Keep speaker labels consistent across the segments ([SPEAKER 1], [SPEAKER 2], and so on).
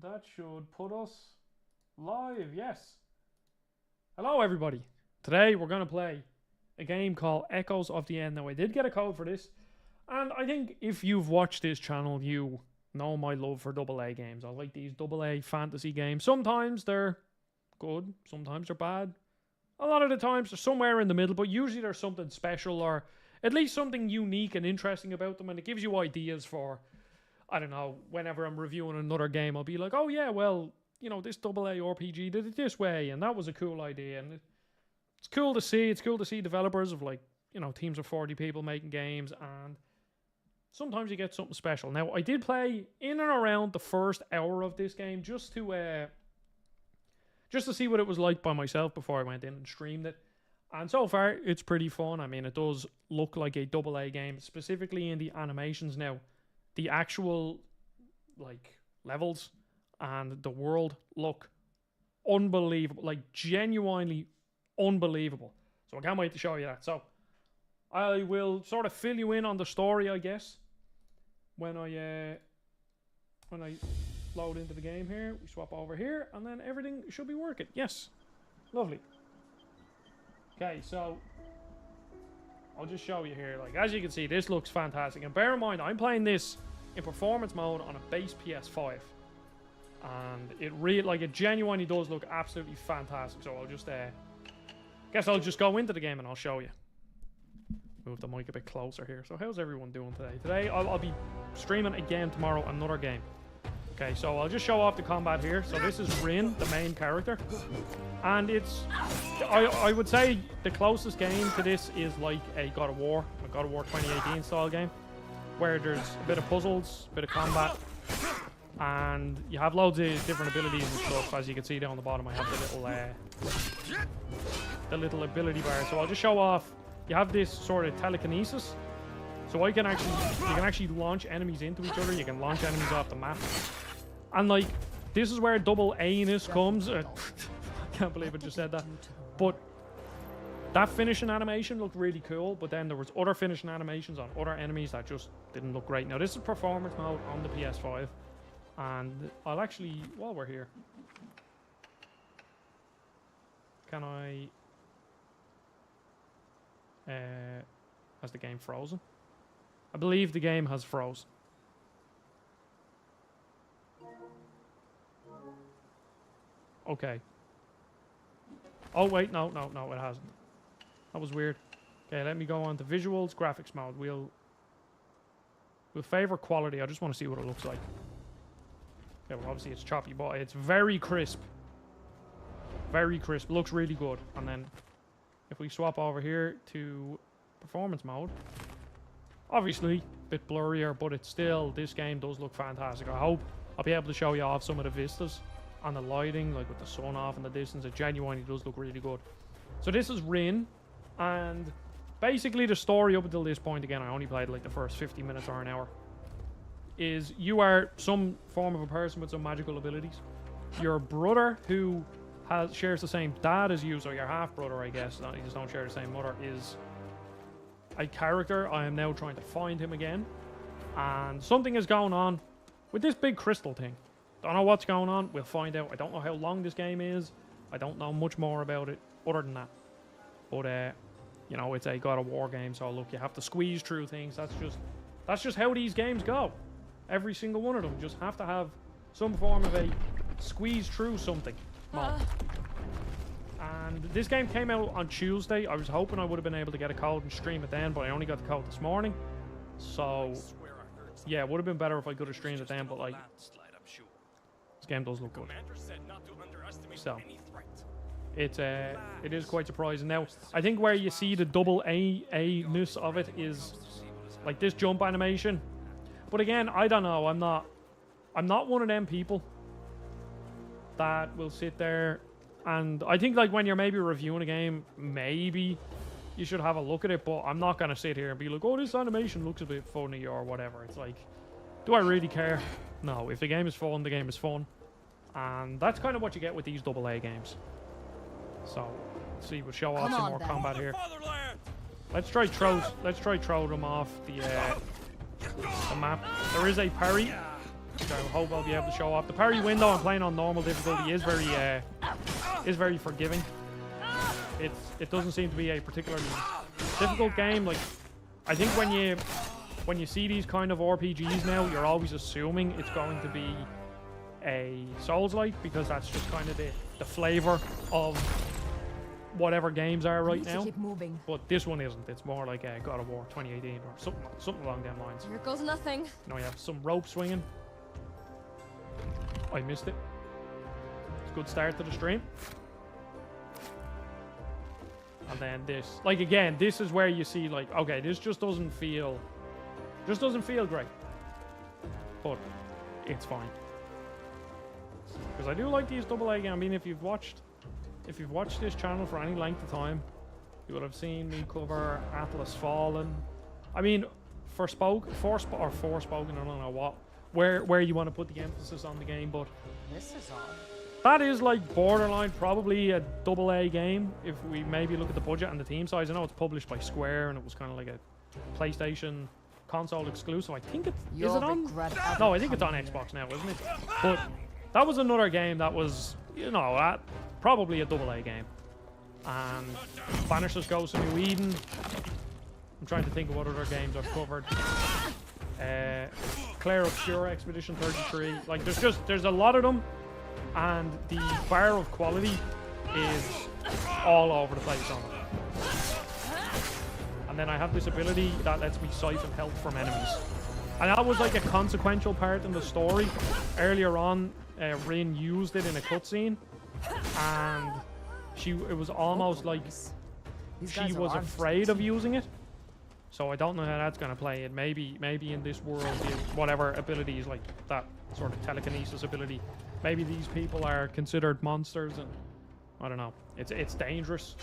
[SPEAKER 1] that should put us live. Yes. Hello, everybody. Today we're going to play a game called Echoes of the End. Now, I did get a code for this, and I think if you've watched this channel, you know my love for AA games. I like these AA fantasy games. Sometimes they're good, sometimes they're bad. A lot of the times they're somewhere in the middle, but usually there's something special or at least something unique and interesting about them, and it gives you ideas for, I don't know, whenever I'm reviewing another game, I'll be like, oh yeah, well, you know, this AA RPG did it this way, and that was a cool idea, and it's cool to see. It's cool to see developers of, like, you know, teams of 40 people making games, and sometimes you get something special. Now, I did play in and around the first hour of this game just to see what it was like by myself before I went in and streamed it. And so far, it's pretty fun. I mean, it does look like a AA game, specifically in the animations. Now, the actual, like, levels and the world look unbelievable. Like, genuinely unbelievable. So I can't wait to show you that. So, I will sort of fill you in on the story, I guess, when I load into the game here. We swap over here, and then everything should be working. Yes. Lovely. Okay, so I'll just show you here. Like, as you can see, this looks fantastic. And bear in mind, I'm playing this in performance mode on a base PS5. And it genuinely does look absolutely fantastic. So I'll just, guess I'll just go into the game and I'll show you. Move the mic a bit closer here. So how's everyone doing today? Today, I'll be streaming again tomorrow, another game. Okay, so I'll just show off the combat here. So this is Rin, the main character. And it's, I would say the closest game to this is like a God of War 2018 style game, where there's a bit of puzzles, a bit of combat, and you have loads of different abilities and stuff. As you can see down the bottom, I have the little ability bar. So I'll just show off. You have this sort of telekinesis. So you can actually launch enemies into each other. You can launch enemies off the map. And like, this is where double A-ness comes. I can't believe I just said that. But that finishing animation looked really cool. But then there was other finishing animations on other enemies that just didn't look great. Now, this is performance mode on the PS5. And I'll actually, while we're here, can I... has the game frozen? I believe the game has frozen. Okay. Oh, wait, no, it hasn't. That was weird. Okay, let me go on to visuals, graphics mode. We'll favor quality. I just want to see what it looks like. Okay, well, obviously it's choppy, but it's very crisp. Very crisp. Looks really good. And then if we swap over here to performance mode, obviously a bit blurrier, but it's still, this game does look fantastic. I hope I'll be able to show you off some of the vistas and the lighting, like with the sun off in the distance. It genuinely does look really good. So this is Rin, and basically the story up until this point, again, I only played like the first 50 minutes or an hour, is you are some form of a person with some magical abilities. Your brother, who shares the same dad as you, so your half-brother, I guess, you just don't share the same mother, is a character. I am now trying to find him again, and something is going on with this big crystal thing. Don't know what's going on. We'll find out. I don't know how long this game is. I don't know much more about it other than that. But you know, it's a God of War game, so look, you have to squeeze through things. That's just how these games go. Every single one of them just have to have some form of a squeeze through something mode. And this game came out on Tuesday. I was hoping I would have been able to get a code and stream it then, but I only got the code this morning. So yeah, it would have been better if I could have streamed it then, but like, this game does look good. So it is quite surprising. Now, I think where you see the double A-ness of it is like this jump animation. But again, I don't know. I'm not one of them people that will sit there, and I think like when you're maybe reviewing a game, maybe you should have a look at it, but I'm not gonna sit here and be like, oh, this animation looks a bit funny or whatever. It's like, do I really care? No, if the game is fun, the game is fun. And that's kind of what you get with these AA games. So, let's see, we'll show off some more combat here. Let's try throw them off the map. There is a parry. which I hope I'll be able to show off. The parry window I'm playing on normal difficulty is very forgiving. It doesn't seem to be a particularly difficult game. Like, I think when you see these kind of RPGs now, you're always assuming it's going to be a Souls-like, because that's just kind of the flavor of whatever games are right now.
[SPEAKER 2] Keep moving.
[SPEAKER 1] But this one isn't. It's more like God of War 2018 or something along them lines.
[SPEAKER 2] Here goes nothing.
[SPEAKER 1] Now we have some rope swinging. I missed it. It's a good start to the stream. And then this, like, again, this is where you see, like, okay, this just doesn't feel great, but it's fine, because I do like these AA games. I mean, if you've watched this channel for any length of time, you would have seen me cover Atlas Fallen. I mean, Forspoken, I don't know what, where you want to put the emphasis on the game, but
[SPEAKER 2] This is all.
[SPEAKER 1] that is like borderline probably a AA game if we maybe look at the budget and the team size. I know it's published by Square and it was kind of like a PlayStation console exclusive. I think it's is it on? No, I think it's on Xbox now, isn't it? But that was another game that was, you know, probably a AA game. And Vanisher's Ghost of New Eden. I'm trying to think of what other games I've covered. Claire Obscure Expedition 33. Like, there's a lot of them. And the bar of quality is all over the place on it. And then I have this ability that lets me siphon health from enemies. And that was like a consequential part in the story. Earlier on, Rin used it in a cutscene. And it was almost like she was afraid of using it. So I don't know how that's going to play it. Maybe in this world, whatever abilities, like that sort of telekinesis ability, maybe these people are considered monsters, and I don't know. It's dangerous.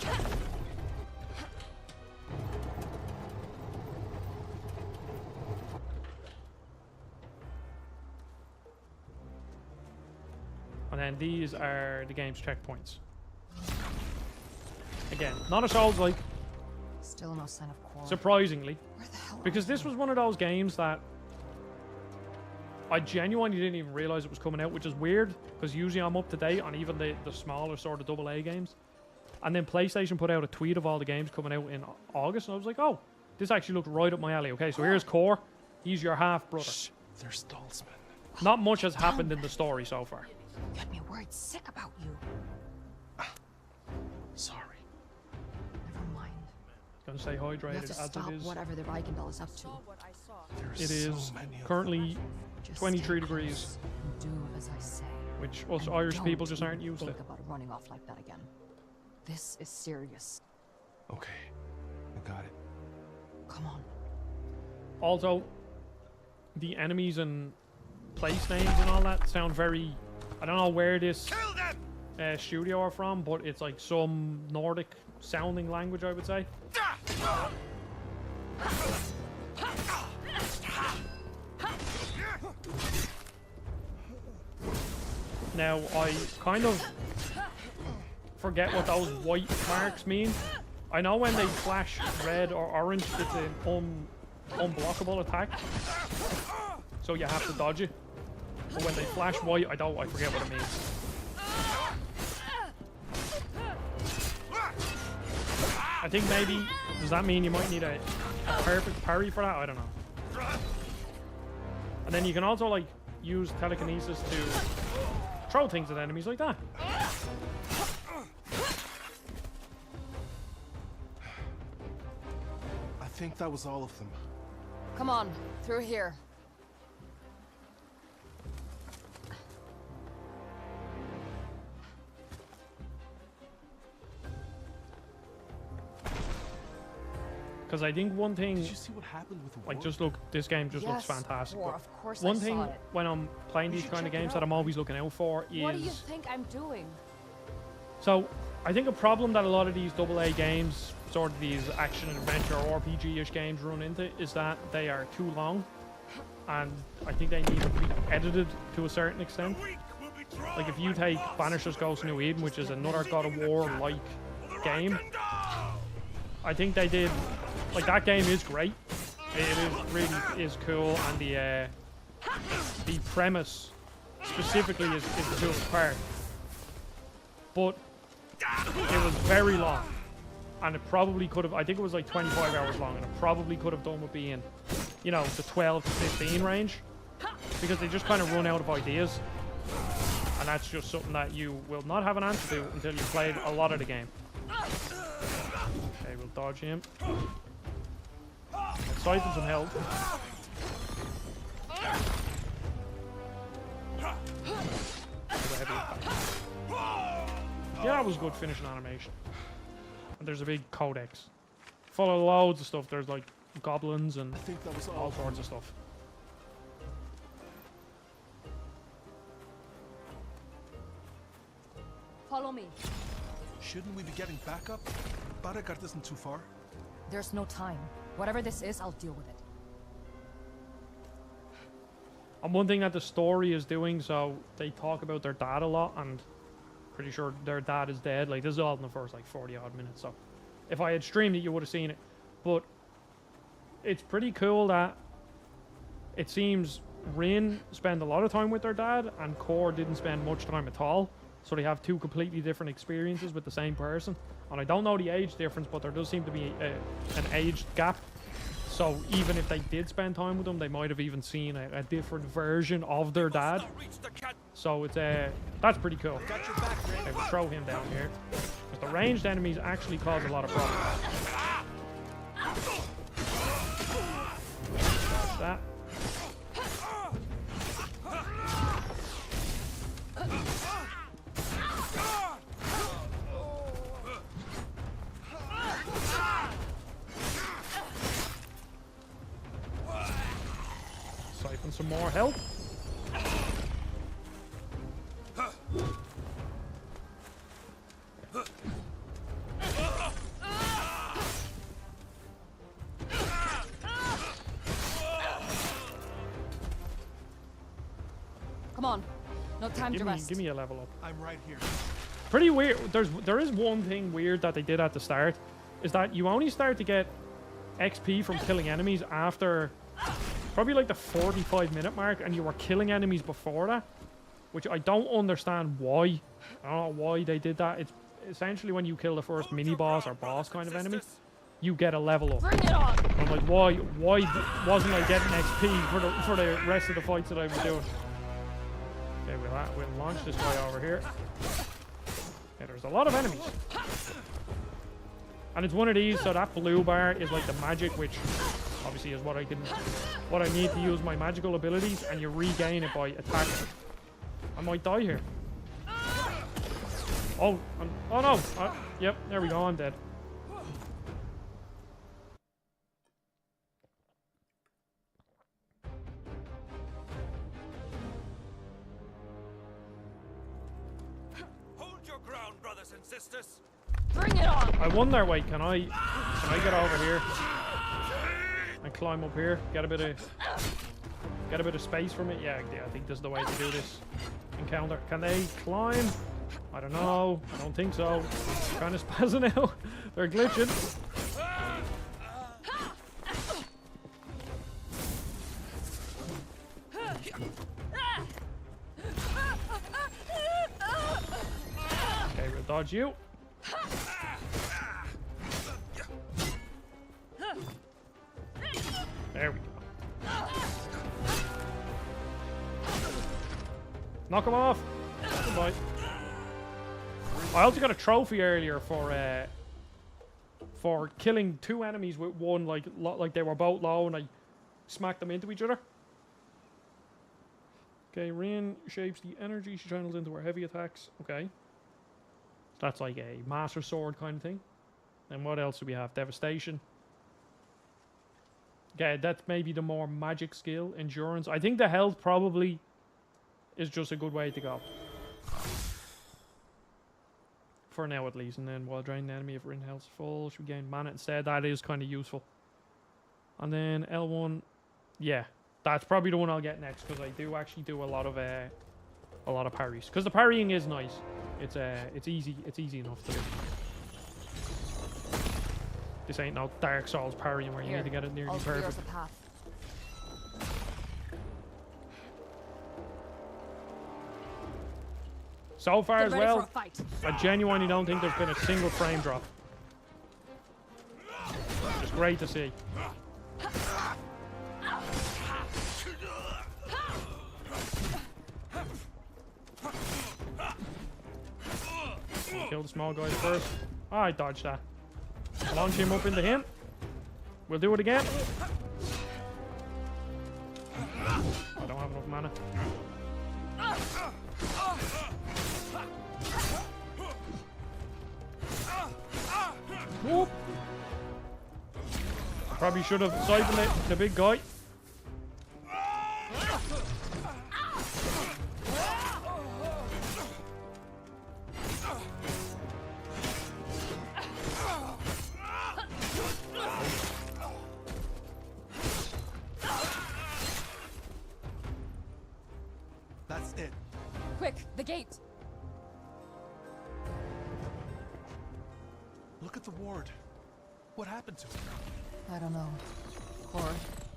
[SPEAKER 1] And then these are the game's checkpoints. Again, not a Souls-like.
[SPEAKER 2] Still no sign of Cora.
[SPEAKER 1] Surprisingly,
[SPEAKER 2] Where the hell
[SPEAKER 1] because this was one of those games that I genuinely didn't even realize it was coming out, which is weird, because usually I'm up to date on even the smaller sort of AA games. And then PlayStation put out a tweet of all the games coming out in August, and I was like, oh, this actually looked right up my alley. Okay, so here's Core. He's your half-brother.
[SPEAKER 3] Shh, they're Stallsmen.
[SPEAKER 1] Not much has happened in the story so far.
[SPEAKER 2] You had me worried sick about you.
[SPEAKER 3] Sorry.
[SPEAKER 2] Never mind.
[SPEAKER 1] Gonna stay
[SPEAKER 2] You have
[SPEAKER 1] hydrated
[SPEAKER 2] to
[SPEAKER 1] as
[SPEAKER 2] stop
[SPEAKER 1] it is.
[SPEAKER 2] whatever the Reichendahl is up to.
[SPEAKER 3] There's
[SPEAKER 1] It is
[SPEAKER 3] so many of them.
[SPEAKER 1] currently
[SPEAKER 2] Just
[SPEAKER 1] 23
[SPEAKER 2] stay
[SPEAKER 1] degrees,
[SPEAKER 2] close and do as I say.
[SPEAKER 1] which us
[SPEAKER 2] And
[SPEAKER 1] Irish
[SPEAKER 2] don't
[SPEAKER 1] people just aren't
[SPEAKER 2] even
[SPEAKER 1] used to.
[SPEAKER 2] think about running off like that again. This is serious.
[SPEAKER 3] Okay, I got it.
[SPEAKER 2] Come on.
[SPEAKER 1] Also, the enemies and place names and all that sound very... I don't know where this studio are from, but it's like some Nordic sounding language, I would say. Now, I kind of forget what those white marks mean. I know when they flash red or orange, it's an unblockable attack, so you have to dodge it. But when they flash white, I forget what it means. I think maybe, does that mean you might need a perfect parry for that? I don't know. And then you can also like use telekinesis to throw things at enemies like that.
[SPEAKER 3] I think that was all of them.
[SPEAKER 2] Come on. Through here.
[SPEAKER 1] Because I think one thing,
[SPEAKER 3] Did you see what happened with the
[SPEAKER 1] like,
[SPEAKER 3] war?
[SPEAKER 1] just look, this game just looks
[SPEAKER 2] Yes,
[SPEAKER 1] fantastic.
[SPEAKER 2] War,
[SPEAKER 1] But
[SPEAKER 2] of course
[SPEAKER 1] one
[SPEAKER 2] I
[SPEAKER 1] thing
[SPEAKER 2] saw it.
[SPEAKER 1] when I'm playing these
[SPEAKER 2] should
[SPEAKER 1] kind of
[SPEAKER 2] check it
[SPEAKER 1] games that
[SPEAKER 2] out.
[SPEAKER 1] I'm always looking out for
[SPEAKER 2] What do you
[SPEAKER 1] is...
[SPEAKER 2] think I'm doing?
[SPEAKER 1] So, I think a problem that a lot of these AA games, sort of these action adventure RPG-ish games run into, is that they are too long. And I think they need to be edited to a certain extent. Like if you take Vanisher's Ghost of New Eden, which is another God of War-like game, I think they did... Like, that game is great. It is really is cool, and the premise specifically is the coolest part. But it was very long. And it probably could have, I think it was like 25 hours long, and it probably could have done with being, you know, the 12 to 15 range. Because they just kind of run out of ideas. And that's just something that you will not have an answer to until you've played a lot of the game. Okay, we'll dodge him. Siphon some health. Yeah, that was good finishing animation. And there's a big codex. Follow loads of stuff. There's like goblins and
[SPEAKER 3] I think that was
[SPEAKER 1] all
[SPEAKER 3] all.
[SPEAKER 1] sorts of stuff.
[SPEAKER 2] Follow me.
[SPEAKER 3] Shouldn't we be getting back up? Barakart isn't too far.
[SPEAKER 2] There's no time. Whatever this is, I'll deal with it.
[SPEAKER 1] And one thing that the story is doing, so they talk about their dad a lot, and pretty sure their dad is dead. Like, this is all in the first, like, 40 odd minutes, so if I had streamed it, you would have seen it. But it's pretty cool that it seems Rin spent a lot of time with their dad, and Core didn't spend much time at all. So they have two completely different experiences with the same person. And I don't know the age difference, but there does seem to be an age gap. So even if they did spend time with them, they might have even seen a different version of their dad. So it's that's pretty cool. Okay, we'll throw him down here. Because the ranged enemies actually cause a lot of problems. That's that. Siphon some more help.
[SPEAKER 2] Come on. No time to rest.
[SPEAKER 1] Give me a level up.
[SPEAKER 3] I'm right here.
[SPEAKER 1] Pretty weird. There is one thing weird that they did at the start, is that you only start to get XP from killing enemies after probably like the 45-minute mark, and you were killing enemies before that, which I don't understand why. I don't know why they did that. It's essentially when you kill the first mini boss or boss kind of enemy, you get a level up.
[SPEAKER 2] Bring it on.
[SPEAKER 1] I'm like, why wasn't I getting XP for the rest of the fights that I was doing? Okay, we'll launch this guy over here. Okay, there's a lot of enemies. And it's one of these, so that blue bar is like the magic, which obviously is what I need to use my magical abilities, and you regain it by attacking. I might die here. Oh, oh no. Yep, there we go, I'm dead.
[SPEAKER 4] Hold your ground, brothers and sisters.
[SPEAKER 2] Bring it on.
[SPEAKER 1] I wonder, wait, can I get over here and climb up here? Get a bit of space from it? Yeah, I think this is the way to do this encounter. Can they climb? I don't know. I don't think so. They're kind of spazzing out. They're glitching. Okay, we'll dodge you. There we go. Knock him off. Goodbye. I also got a trophy earlier for killing two enemies with one, like they were both low, and I smacked them into each other. Okay, Rain shapes the energy she channels into her heavy attacks. Okay. That's like a master sword kind of thing. And what else do we have? Devastation. Okay, that's maybe the more magic skill. Endurance. I think the health probably is just a good way to go. For now, at least. And then while draining the enemy, if we're in health full, should we gain mana instead? That is kind of useful. And then L1. Yeah, that's probably the one I'll get next, because I do actually do a lot of parries. Because the parrying is nice. It's easy enough to do. This ain't no Dark Souls parrying where you need to get it nearly
[SPEAKER 2] I'll clear us
[SPEAKER 1] perfect.
[SPEAKER 2] a path.
[SPEAKER 1] So far
[SPEAKER 2] Get
[SPEAKER 1] as
[SPEAKER 2] ready for a
[SPEAKER 1] well,
[SPEAKER 2] fight.
[SPEAKER 1] I genuinely don't think there's been a single frame drop. It's great to see. Kill the small guys first. Oh, I dodged that. Launch him up into him. We'll do it again. I don't have enough mana. Whoop. Probably should have siphoned it, the big guy.
[SPEAKER 3] That's it.
[SPEAKER 2] Quick, the gate.
[SPEAKER 3] Look at the ward. What happened to it?
[SPEAKER 2] I don't know. Or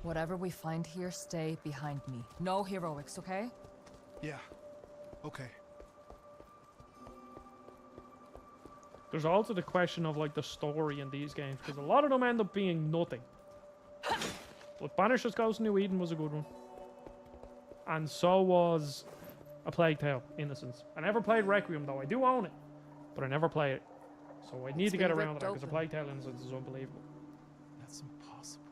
[SPEAKER 2] whatever we find here, stay behind me. No heroics, okay?
[SPEAKER 3] Yeah. Okay.
[SPEAKER 1] There's also the question of like the story in these games, because a lot of them end up being nothing. But Banisher's Ghost of New Eden was a good one. And so was A Plague Tale: Innocence. I never played Requiem though. I do own it, but I never played it. So I need
[SPEAKER 2] It's
[SPEAKER 1] to get
[SPEAKER 2] been
[SPEAKER 1] around to that
[SPEAKER 2] ripped
[SPEAKER 1] because A
[SPEAKER 2] open.
[SPEAKER 1] Plague Tale: Innocence is unbelievable.
[SPEAKER 3] That's impossible.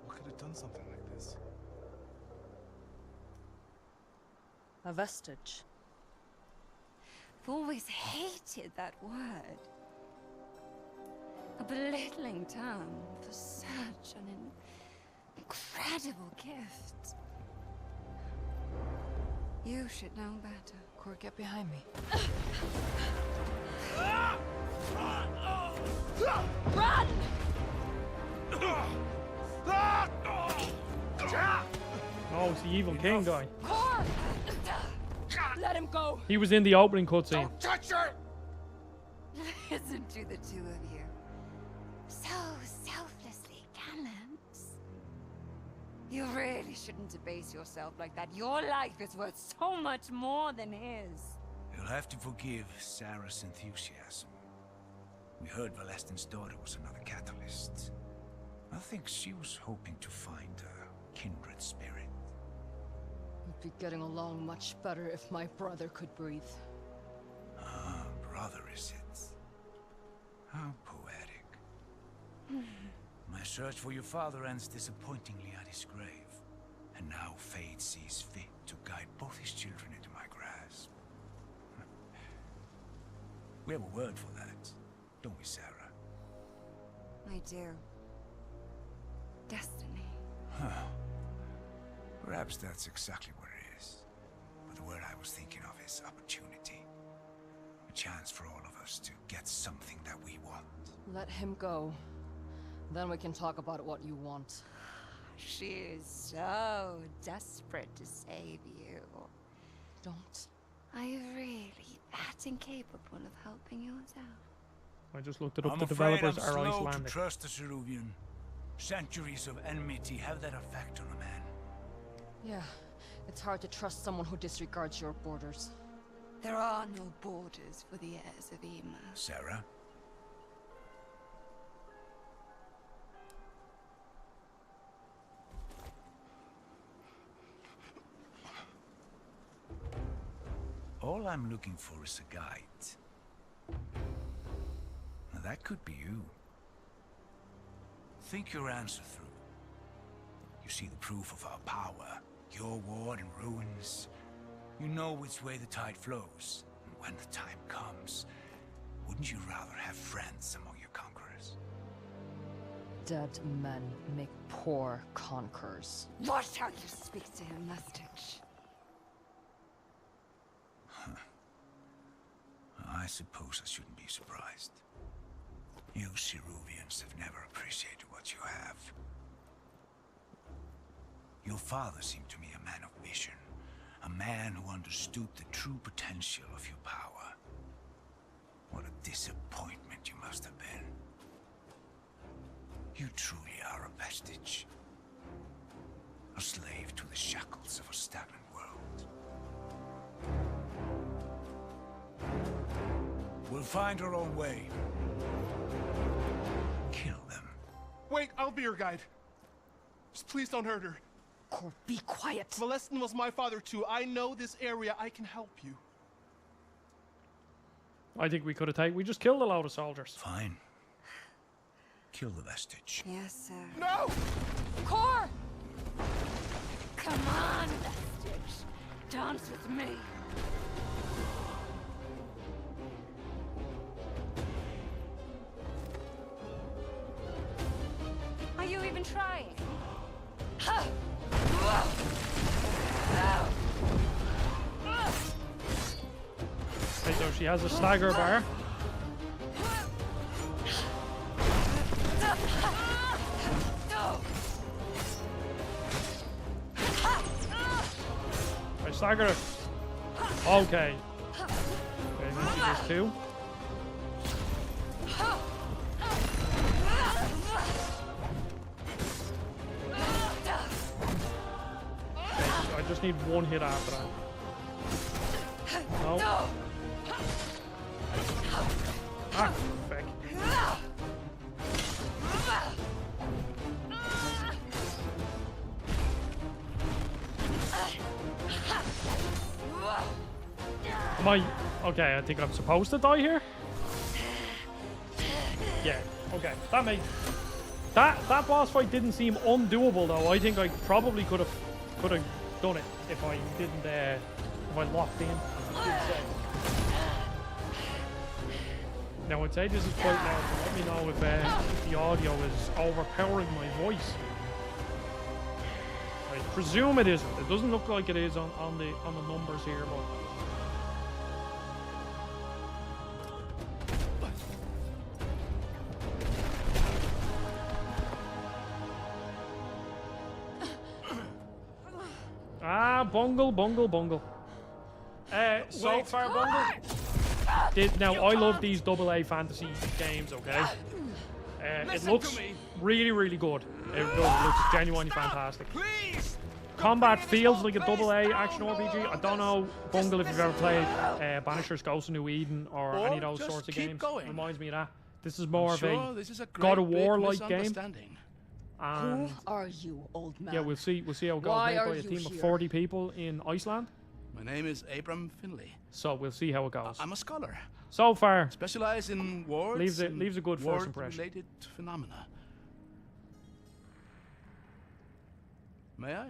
[SPEAKER 3] What could have done something like this?
[SPEAKER 5] A vestige. I've always hated that word. A belittling term for such an incredible gift. You should know better.
[SPEAKER 2] Cord, get behind me. Run!
[SPEAKER 1] Oh, it's the Evil King guy.
[SPEAKER 2] Cord! Let him go!
[SPEAKER 1] He was in the opening cutscene.
[SPEAKER 4] Touch her!
[SPEAKER 5] Listen to the two of you. So selflessly gallant. You really shouldn't debase yourself like that. Your life is worth so much more than his.
[SPEAKER 4] You'll have to forgive Sarah's enthusiasm. We heard Valestin's daughter was another catalyst. I think she was hoping to find a kindred spirit.
[SPEAKER 2] We'd be getting along much better if my brother could breathe.
[SPEAKER 4] Ah, brother is it? How poetic. My search for your father ends disappointingly at his grave. And now fate sees fit to guide both his children into my grasp. We have a word for that, don't we, Sarah?
[SPEAKER 5] I do. Destiny.
[SPEAKER 4] Perhaps that's exactly what it is. But the word I was thinking of is opportunity. A chance for all of us to get something that we want.
[SPEAKER 2] Let him go. Then we can talk about what you want.
[SPEAKER 5] She is so desperate to save you.
[SPEAKER 2] Don't.
[SPEAKER 5] Are you really that incapable of helping yourself?
[SPEAKER 1] I just looked it up.
[SPEAKER 4] I'm
[SPEAKER 1] The
[SPEAKER 4] afraid
[SPEAKER 1] developers
[SPEAKER 4] I'm
[SPEAKER 1] are
[SPEAKER 4] slow
[SPEAKER 1] Icelandic.
[SPEAKER 4] to trust a Ceruvian. Centuries of enmity have that effect on a man.
[SPEAKER 2] Yeah, it's hard to trust someone who disregards your borders.
[SPEAKER 5] There are no borders for the heirs of Ema.
[SPEAKER 4] Sarah? All I'm looking for is a guide. Now that could be you. Think your answer through. You see the proof of our power, your ward and ruins. You know which way the tide flows. And when the time comes, wouldn't you rather have friends among your conquerors?
[SPEAKER 2] Dead men make poor conquerors.
[SPEAKER 5] Watch how you speak to him, Mustache.
[SPEAKER 4] I suppose I shouldn't be surprised. You Ceruvians have never appreciated what you have. Your father seemed to me a man of vision. A man who understood the true potential of your power. What a disappointment you must have been. You truly are a vestige. A slave to the shackles of a stagnant world. find her own way. Kill them.
[SPEAKER 6] Wait, I'll be your guide. Just please don't hurt her.
[SPEAKER 2] Cor, be quiet.
[SPEAKER 6] Molestin was my father too. I know this area. I can help you.
[SPEAKER 1] I think we could have taken. We just killed a load of soldiers.
[SPEAKER 4] Fine. Kill the vestige.
[SPEAKER 5] Yes, sir.
[SPEAKER 6] No!
[SPEAKER 2] Cor!
[SPEAKER 5] Come on, Vestige. Dance with me. Are you even trying?
[SPEAKER 1] Okay, so she has a stagger bar. I staggered her. Okay. Okay, then she does two. I just need one hit after that. No. Ah, feck. Am I... Okay, I think I'm supposed to die here? Yeah, okay. That made... That boss fight didn't seem undoable though. I think I probably could have done it if I didn't if I locked in. Now I'd say this is quite loud, so let me know if the audio is overpowering my voice. I presume it isn't. It doesn't look like it is on the numbers here, but bungle. So far, bungle. Now, I love these AA fantasy games, okay? It looks really, really good. It looks genuinely fantastic. Combat feels like a AA action RPG. I don't know, Bungle, if you've ever played Banisher's Ghost of New Eden or any of those sorts of games. Reminds me of that. This is more of a God of War-like game. And
[SPEAKER 2] Who are you, old man?
[SPEAKER 1] yeah, we'll see how it goes.
[SPEAKER 2] Why
[SPEAKER 1] Made
[SPEAKER 2] are
[SPEAKER 1] by a
[SPEAKER 2] you
[SPEAKER 1] team of
[SPEAKER 2] here?
[SPEAKER 1] 40 people in Iceland.
[SPEAKER 3] My name is Abram Finley.
[SPEAKER 1] So we'll see how it goes.
[SPEAKER 3] I'm a scholar.
[SPEAKER 1] So far,
[SPEAKER 3] Specialize in wards
[SPEAKER 1] leaves a good first impression.
[SPEAKER 3] related phenomena. May I?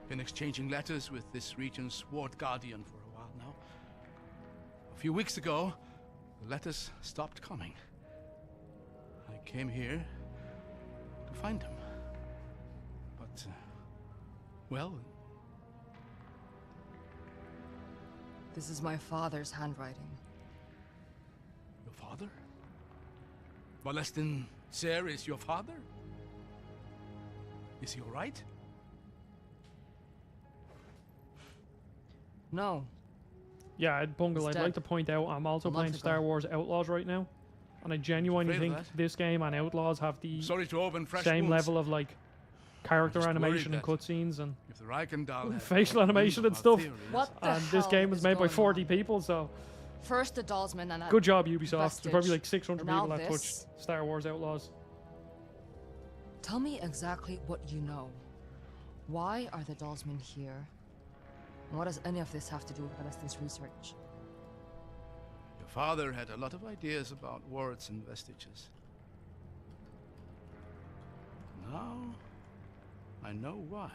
[SPEAKER 3] Been exchanging letters with this region's ward guardian for a while now. A few weeks ago, the letters stopped coming. I came here to find him. But, well,
[SPEAKER 2] This is my father's handwriting.
[SPEAKER 3] your father? Molestin Ser is your father? Is he all right?
[SPEAKER 2] No.
[SPEAKER 1] Yeah, Bungle,
[SPEAKER 2] He's
[SPEAKER 1] I'd like
[SPEAKER 2] dead.
[SPEAKER 1] to point out I'm also
[SPEAKER 2] A month
[SPEAKER 1] playing
[SPEAKER 2] ago.
[SPEAKER 1] Star Wars Outlaws right now. And I genuinely
[SPEAKER 3] Afraid of
[SPEAKER 1] think
[SPEAKER 3] that?
[SPEAKER 1] this game and Outlaws have the
[SPEAKER 3] Sorry to open fresh
[SPEAKER 1] same
[SPEAKER 3] wounds.
[SPEAKER 1] level of like character
[SPEAKER 3] just worried
[SPEAKER 1] animation and
[SPEAKER 3] that
[SPEAKER 1] cutscenes and
[SPEAKER 3] If the Reichendahl had
[SPEAKER 1] facial
[SPEAKER 3] caught wind
[SPEAKER 1] animation
[SPEAKER 3] of
[SPEAKER 1] and
[SPEAKER 3] our
[SPEAKER 1] stuff.
[SPEAKER 3] theories-
[SPEAKER 2] What the
[SPEAKER 1] and this
[SPEAKER 2] hell
[SPEAKER 1] game was
[SPEAKER 2] is
[SPEAKER 1] made by
[SPEAKER 2] going
[SPEAKER 1] 40
[SPEAKER 2] on?
[SPEAKER 1] people, so
[SPEAKER 2] First the Dalsman and
[SPEAKER 1] good job Ubisoft. There's probably
[SPEAKER 2] Vestige.
[SPEAKER 1] like 600
[SPEAKER 2] Now
[SPEAKER 1] people that
[SPEAKER 2] this.
[SPEAKER 1] touched Star Wars Outlaws.
[SPEAKER 2] Tell me exactly what you know. Why are the Dalsmen here? And what does any of this have to do with Molestin's research?
[SPEAKER 3] Your father had a lot of ideas about wards and vestiges. Now, I know why.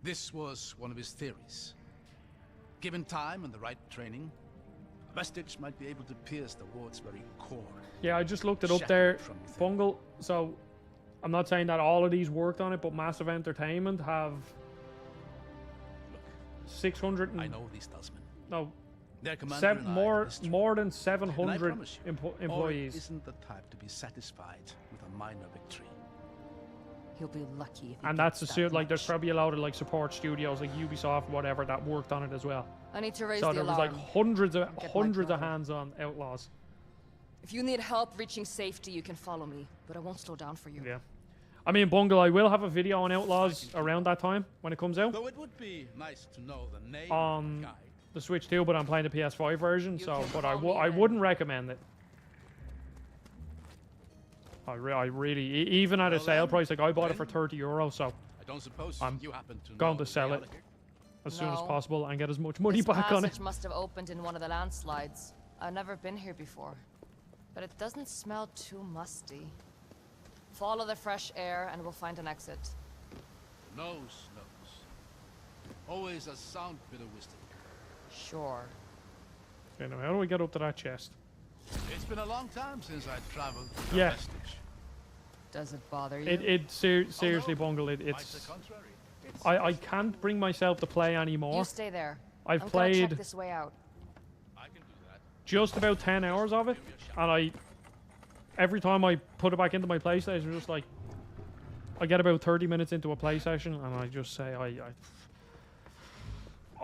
[SPEAKER 3] This was one of his theories. Given time and the right training, a vestige might be able to pierce the ward's very core.
[SPEAKER 1] Yeah, I just looked it up
[SPEAKER 3] Shattered
[SPEAKER 1] there.
[SPEAKER 3] from within.
[SPEAKER 1] Bungle, so I'm not saying that all of these worked on it, but Massive Entertainment have
[SPEAKER 3] Look,
[SPEAKER 1] 600 and
[SPEAKER 3] I know these Dalsmen.
[SPEAKER 1] no,
[SPEAKER 3] Their commander
[SPEAKER 1] seven,
[SPEAKER 3] and I
[SPEAKER 1] more
[SPEAKER 3] have history.
[SPEAKER 1] more than
[SPEAKER 3] And I
[SPEAKER 1] 700
[SPEAKER 3] promise you, Oryx
[SPEAKER 1] employees.
[SPEAKER 3] isn't the type to be satisfied with a minor victory.
[SPEAKER 2] He'll be lucky if he
[SPEAKER 1] And that's
[SPEAKER 2] gets
[SPEAKER 1] assumed,
[SPEAKER 2] that
[SPEAKER 1] like, there's
[SPEAKER 2] much.
[SPEAKER 1] probably a lot of like support studios like Ubisoft, whatever, that worked on it as well.
[SPEAKER 2] I need to raise
[SPEAKER 1] So
[SPEAKER 2] the
[SPEAKER 1] there was
[SPEAKER 2] alarm.
[SPEAKER 1] like hundreds of
[SPEAKER 2] Get my brother.
[SPEAKER 1] hands on Outlaws.
[SPEAKER 2] If you need help reaching safety, you can follow me, but I won't slow down for you.
[SPEAKER 1] Yeah. I mean, Bungle, I will have a video on Outlaws around that time when it comes out
[SPEAKER 3] Though it would be nice to know the name
[SPEAKER 1] on
[SPEAKER 3] of the guy.
[SPEAKER 1] the Switch too, but I'm playing the PS5 version,
[SPEAKER 2] You
[SPEAKER 1] so
[SPEAKER 2] can
[SPEAKER 1] but
[SPEAKER 2] call me
[SPEAKER 1] I
[SPEAKER 2] then.
[SPEAKER 1] wouldn't recommend it. I really, even at a
[SPEAKER 3] Well
[SPEAKER 1] sale
[SPEAKER 3] then,
[SPEAKER 1] price, like I bought it for
[SPEAKER 3] then-
[SPEAKER 1] €30, so
[SPEAKER 3] I don't suppose
[SPEAKER 1] I'm
[SPEAKER 3] you happen to
[SPEAKER 1] going
[SPEAKER 3] know
[SPEAKER 1] to
[SPEAKER 3] the
[SPEAKER 1] sell
[SPEAKER 3] way
[SPEAKER 1] it
[SPEAKER 3] out of here?
[SPEAKER 1] as soon as
[SPEAKER 2] No.
[SPEAKER 1] possible and get as much money
[SPEAKER 2] This
[SPEAKER 1] back on it.
[SPEAKER 2] passage must have opened in one of the landslides. I've never been here before, but it doesn't smell too musty. Follow the fresh air and we'll find an exit.
[SPEAKER 3] Nose knows. Always a sound bit of wisdom.
[SPEAKER 2] Sure.
[SPEAKER 1] Okay, now how do we get up to that chest?
[SPEAKER 3] It's been a long time since I traveled to the
[SPEAKER 1] Yeah.
[SPEAKER 3] Vestige.
[SPEAKER 2] Does it bother you?
[SPEAKER 1] Seriously,
[SPEAKER 3] no.
[SPEAKER 1] Bungle,
[SPEAKER 3] Quite
[SPEAKER 1] it's
[SPEAKER 3] the contrary. It's
[SPEAKER 1] I can't bring myself to play anymore.
[SPEAKER 2] You stay there.
[SPEAKER 1] I've
[SPEAKER 2] I'm gonna
[SPEAKER 1] played
[SPEAKER 2] check this way out.
[SPEAKER 3] I can do that.
[SPEAKER 1] just about 10 hours of it, and every time I put it back into my PlayStation, just like I get about 30 minutes into a play session, and I just say I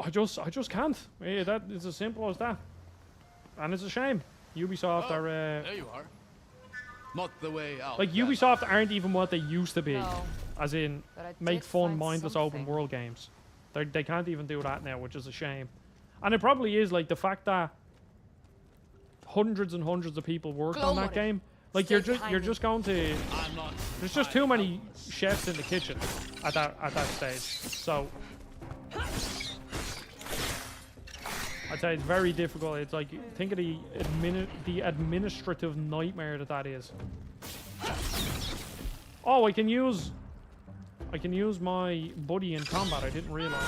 [SPEAKER 1] just can't. Yeah, that it's as simple as that, and it's a shame. Ubisoft
[SPEAKER 3] Oh,
[SPEAKER 1] are
[SPEAKER 3] there you are. Not the way out.
[SPEAKER 1] like
[SPEAKER 3] that
[SPEAKER 1] Ubisoft aren't even what they used to be,
[SPEAKER 2] No,
[SPEAKER 1] as in
[SPEAKER 2] but I
[SPEAKER 1] make
[SPEAKER 2] did
[SPEAKER 1] fun,
[SPEAKER 2] find
[SPEAKER 1] mindless open
[SPEAKER 2] something.
[SPEAKER 1] world games. They can't even do that now, which is a shame. And it probably is like the fact that hundreds and hundreds of people worked on that
[SPEAKER 2] Glory.
[SPEAKER 1] game. Like
[SPEAKER 2] Stay
[SPEAKER 1] you're
[SPEAKER 2] behind me.
[SPEAKER 1] just going to.
[SPEAKER 3] I'm not.
[SPEAKER 1] There's just too many chefs in the kitchen at that stage. So I'd say it's very difficult. It's like think of the administrative nightmare that is. Oh, I can use my buddy in combat. I didn't realize.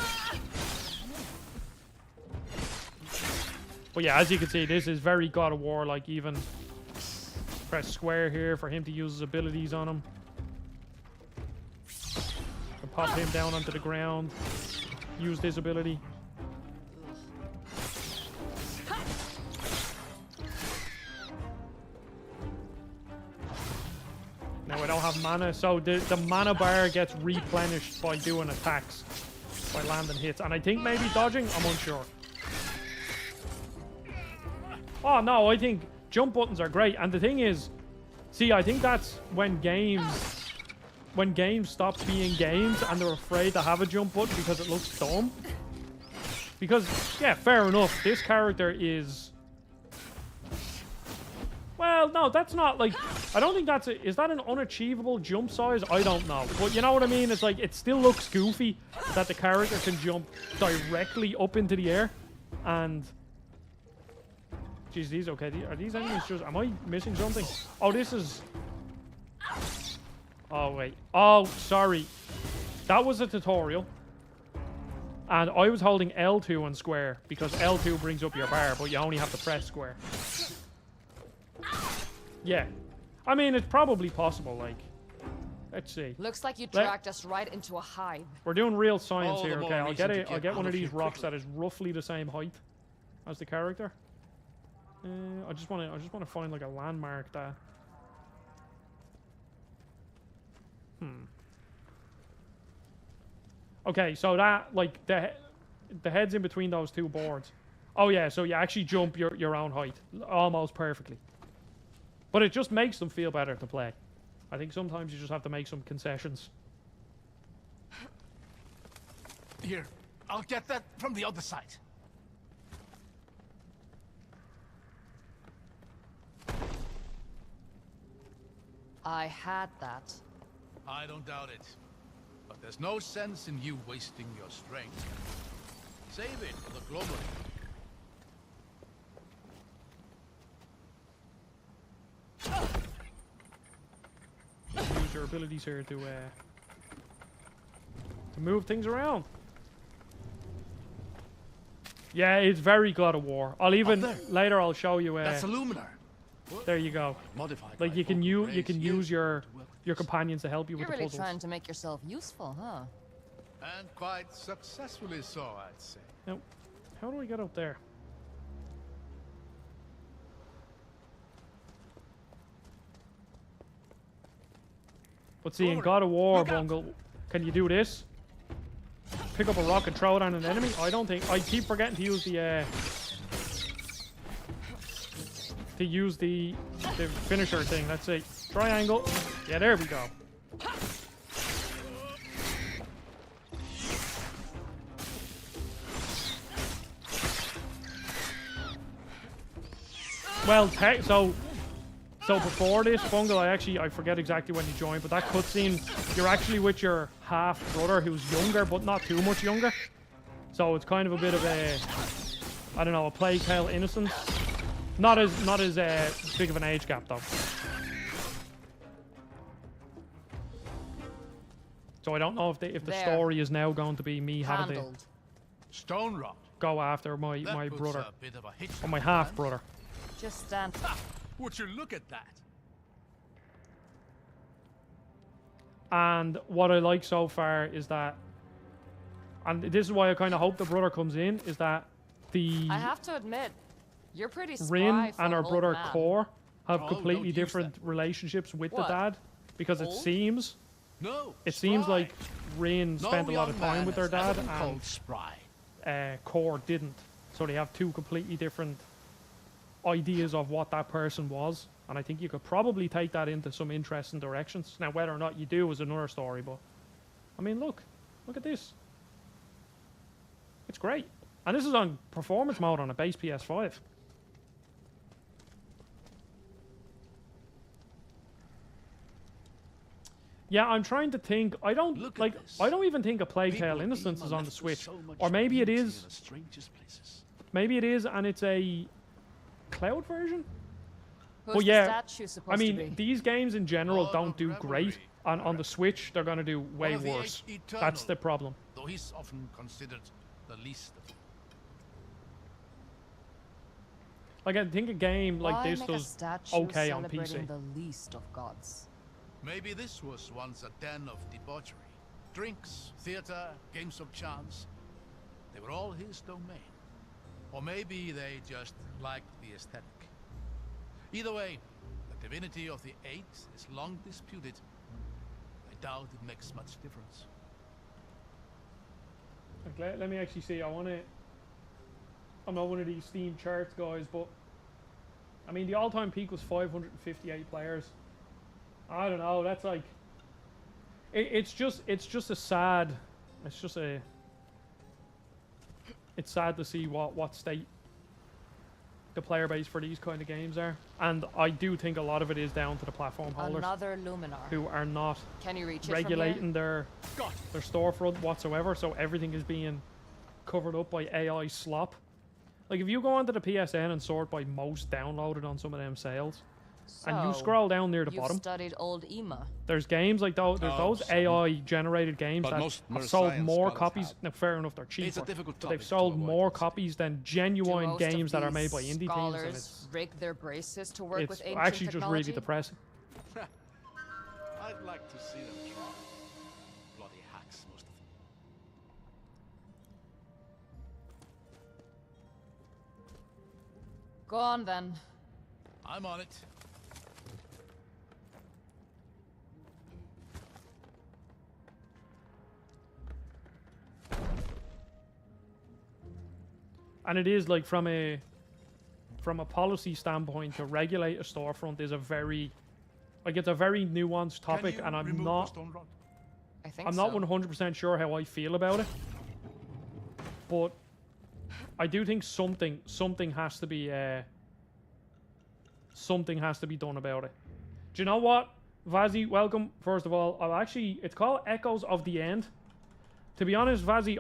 [SPEAKER 1] But yeah, as you can see, this is very God of War. Like even press square here for him to use his abilities on him. And pop him down onto the ground. Use this ability. Now I don't have mana, so the mana bar gets replenished by doing attacks, by landing hits, and I think maybe dodging. I'm unsure. Oh no, I think jump buttons are great, and the thing is, see, I think that's when games stop being games and they're afraid to have a jump button because it looks dumb. Because yeah, fair enough, this character is. Well, no, that's not like. I don't think that's is that an unachievable jump size? I don't know, but you know what I mean. It's like it still looks goofy that the character can jump directly up into the air, and. Jeez, these okay? Are these enemies just? Am I missing something? Oh, this is. Oh wait. Oh, sorry. That was a tutorial, and I was holding L2 and square because L2 brings up your bar, but you only have to press square. Yeah, I mean it's probably possible. Like, let's see.
[SPEAKER 2] Looks like you dragged us right into a hive.
[SPEAKER 1] We're doing real science
[SPEAKER 3] All the
[SPEAKER 1] here,
[SPEAKER 3] more
[SPEAKER 1] okay? I'll
[SPEAKER 3] reason
[SPEAKER 1] get
[SPEAKER 3] to
[SPEAKER 1] it. I'll
[SPEAKER 3] get
[SPEAKER 1] get
[SPEAKER 3] out
[SPEAKER 1] one of
[SPEAKER 3] of
[SPEAKER 1] these
[SPEAKER 3] here
[SPEAKER 1] rocks
[SPEAKER 3] quickly.
[SPEAKER 1] that is roughly the same height as the character. I just want to find like a landmark that. Okay, so that like the head's in between those two boards. Oh yeah, so you actually jump your own height almost perfectly. But it just makes them feel better to play. I think sometimes you just have to make some concessions.
[SPEAKER 6] Here, I'll get that from the other side.
[SPEAKER 2] I had that.
[SPEAKER 3] I don't doubt it. But there's no sense in you wasting your strength. Save it for the global.
[SPEAKER 1] Use your abilities here to move things around. Yeah, it's very God of War. I'll even
[SPEAKER 3] there.
[SPEAKER 1] later I'll show you.
[SPEAKER 3] That's a luminar.
[SPEAKER 1] There you go.
[SPEAKER 3] Modified.
[SPEAKER 1] Like
[SPEAKER 3] by
[SPEAKER 1] you can
[SPEAKER 3] focal
[SPEAKER 1] you can
[SPEAKER 3] rays
[SPEAKER 1] use
[SPEAKER 3] used
[SPEAKER 1] your
[SPEAKER 3] to work with
[SPEAKER 1] your
[SPEAKER 3] this.
[SPEAKER 1] companions to help you
[SPEAKER 2] You're
[SPEAKER 1] with
[SPEAKER 2] really
[SPEAKER 1] the
[SPEAKER 2] trying
[SPEAKER 1] puzzles.
[SPEAKER 2] to make yourself useful, huh?
[SPEAKER 3] And quite successfully so, I'd say.
[SPEAKER 1] Now, how do we get up there? But see, in
[SPEAKER 3] Glory,
[SPEAKER 1] God of War,
[SPEAKER 3] look out.
[SPEAKER 1] Bungle, can you do this? Pick up a rock and throw it on an enemy? I don't think. I keep forgetting to use the. the finisher thing. Let's see. Triangle. Yeah, there we go. Well, so before this, Bungle, I forget exactly when you joined, but that cutscene, you're actually with your half brother who's younger, but not too much younger. So it's kind of a bit of a, I don't know, a plague tale innocence. Not as big of an age gap though. So I don't know if the
[SPEAKER 2] There.
[SPEAKER 1] story is now going to be me having to
[SPEAKER 2] Handled.
[SPEAKER 3] Stone rot.
[SPEAKER 1] go after my
[SPEAKER 3] That puts
[SPEAKER 1] brother
[SPEAKER 3] a bit of a hitch
[SPEAKER 1] or
[SPEAKER 3] in
[SPEAKER 1] my
[SPEAKER 3] the
[SPEAKER 1] half
[SPEAKER 3] plans.
[SPEAKER 1] brother.
[SPEAKER 2] Just stand.
[SPEAKER 3] Ha! Would you look at that?
[SPEAKER 1] And what I like so far is that, and this is why I kind of hope the brother comes in, is that the
[SPEAKER 2] I have to admit, you're pretty spry
[SPEAKER 1] Rin
[SPEAKER 2] for
[SPEAKER 1] and
[SPEAKER 2] an
[SPEAKER 1] her
[SPEAKER 2] old
[SPEAKER 1] brother
[SPEAKER 2] man.
[SPEAKER 1] Core have
[SPEAKER 3] Oh,
[SPEAKER 1] completely
[SPEAKER 3] don't use
[SPEAKER 1] different
[SPEAKER 3] that.
[SPEAKER 1] relationships with
[SPEAKER 2] What?
[SPEAKER 1] the dad, because it
[SPEAKER 2] Old?
[SPEAKER 1] seems
[SPEAKER 3] No.
[SPEAKER 1] seems
[SPEAKER 3] spry.
[SPEAKER 1] like Rin
[SPEAKER 3] No
[SPEAKER 1] spent a lot of
[SPEAKER 3] young
[SPEAKER 1] time
[SPEAKER 3] man
[SPEAKER 1] with their
[SPEAKER 3] has
[SPEAKER 1] dad,
[SPEAKER 3] ever been called spry.
[SPEAKER 1] and Core didn't. So they have two completely different ideas of what that person was, and I think you could probably take that into some interesting directions. Now, whether or not you do is another story, but I mean, look at this. It's great, and this is on performance mode on a base PS5. Yeah, I'm trying to think. I don't
[SPEAKER 3] Look at
[SPEAKER 1] like.
[SPEAKER 3] this.
[SPEAKER 1] I don't even think a Plague
[SPEAKER 3] People
[SPEAKER 1] Tale
[SPEAKER 3] of
[SPEAKER 1] Innocence
[SPEAKER 3] Ema
[SPEAKER 1] is on the
[SPEAKER 3] left us
[SPEAKER 1] Switch,
[SPEAKER 3] so much
[SPEAKER 1] or maybe it
[SPEAKER 3] beauty
[SPEAKER 1] is.
[SPEAKER 3] in the strangest places.
[SPEAKER 1] Maybe it is, and it's a cloud version.
[SPEAKER 2] Who's
[SPEAKER 1] Well, yeah,
[SPEAKER 2] the statue supposed
[SPEAKER 1] I
[SPEAKER 2] to
[SPEAKER 1] mean,
[SPEAKER 2] be?
[SPEAKER 1] these games in general
[SPEAKER 3] Lord
[SPEAKER 1] don't
[SPEAKER 3] of
[SPEAKER 1] do great.
[SPEAKER 3] Revelry.
[SPEAKER 1] On the Switch, they're going to do way
[SPEAKER 3] of the
[SPEAKER 1] worse.
[SPEAKER 3] Eternal.
[SPEAKER 1] That's the problem.
[SPEAKER 3] Though he's often considered the least of them.
[SPEAKER 1] Like, I think a game like
[SPEAKER 2] Why
[SPEAKER 1] this
[SPEAKER 2] make a
[SPEAKER 1] does
[SPEAKER 2] statue
[SPEAKER 1] okay on
[SPEAKER 2] celebrating
[SPEAKER 1] PC.
[SPEAKER 2] the least of gods?
[SPEAKER 3] Maybe this was once a den of debauchery. Drinks, theater, games of chance. They were all his domain. Or maybe they just liked the aesthetic. Either way, the divinity of the Eight is long disputed. I doubt it makes much difference.
[SPEAKER 1] Like, let me actually see. I'm not one of these Steam charts guys, but I mean, the all-time peak was 558 players. I don't know. That's like, it's just a sad. It's sad to see what state the player base for these kind of games are, and I do think a lot of it is down to the platform holders
[SPEAKER 2] Another Luminar.
[SPEAKER 1] who are not
[SPEAKER 2] Can you reach it
[SPEAKER 1] regulating their
[SPEAKER 3] Got it.
[SPEAKER 1] storefront whatsoever, so everything is being covered up by AI slop. Like, if you go onto the PSN and sort by most downloaded on some of them sales,
[SPEAKER 2] from
[SPEAKER 1] and you
[SPEAKER 2] here?
[SPEAKER 1] scroll down near the
[SPEAKER 2] You've
[SPEAKER 1] bottom,
[SPEAKER 2] studied old Ema.
[SPEAKER 1] there's games like those. There's
[SPEAKER 3] Oh,
[SPEAKER 1] those
[SPEAKER 3] some.
[SPEAKER 1] AI generated games
[SPEAKER 3] But
[SPEAKER 1] that
[SPEAKER 3] most
[SPEAKER 1] have sold
[SPEAKER 3] neuroscience
[SPEAKER 1] more
[SPEAKER 3] scholars
[SPEAKER 1] copies.
[SPEAKER 3] have.
[SPEAKER 1] Now, fair enough, they're cheaper,
[SPEAKER 3] It's a difficult
[SPEAKER 1] but they've
[SPEAKER 3] topic to
[SPEAKER 1] sold
[SPEAKER 3] avoid
[SPEAKER 1] more
[SPEAKER 3] these
[SPEAKER 1] copies than
[SPEAKER 2] Do
[SPEAKER 1] genuine
[SPEAKER 2] most of
[SPEAKER 1] games that are made by
[SPEAKER 2] these
[SPEAKER 1] indie teams, and
[SPEAKER 2] scholars rig their braces to work
[SPEAKER 1] it's
[SPEAKER 2] with ancient
[SPEAKER 1] actually just
[SPEAKER 2] technology?
[SPEAKER 1] really depressing.
[SPEAKER 3] I'd like to see them try. Bloody hacks, most of them.
[SPEAKER 2] Go on then.
[SPEAKER 3] I'm on it.
[SPEAKER 1] And it is like from a policy standpoint, to regulate a storefront is a very, like, it's a very nuanced topic,
[SPEAKER 3] Can you
[SPEAKER 1] and I'm
[SPEAKER 3] remove the
[SPEAKER 1] not
[SPEAKER 3] stone rod?
[SPEAKER 2] I think
[SPEAKER 1] I'm
[SPEAKER 2] so.
[SPEAKER 1] not 100% sure how I feel about it, but I do think something has to be done about it. Do you know what, Vazzy? Welcome. First of all, it's called Echoes of the End. To be honest, Vazzy,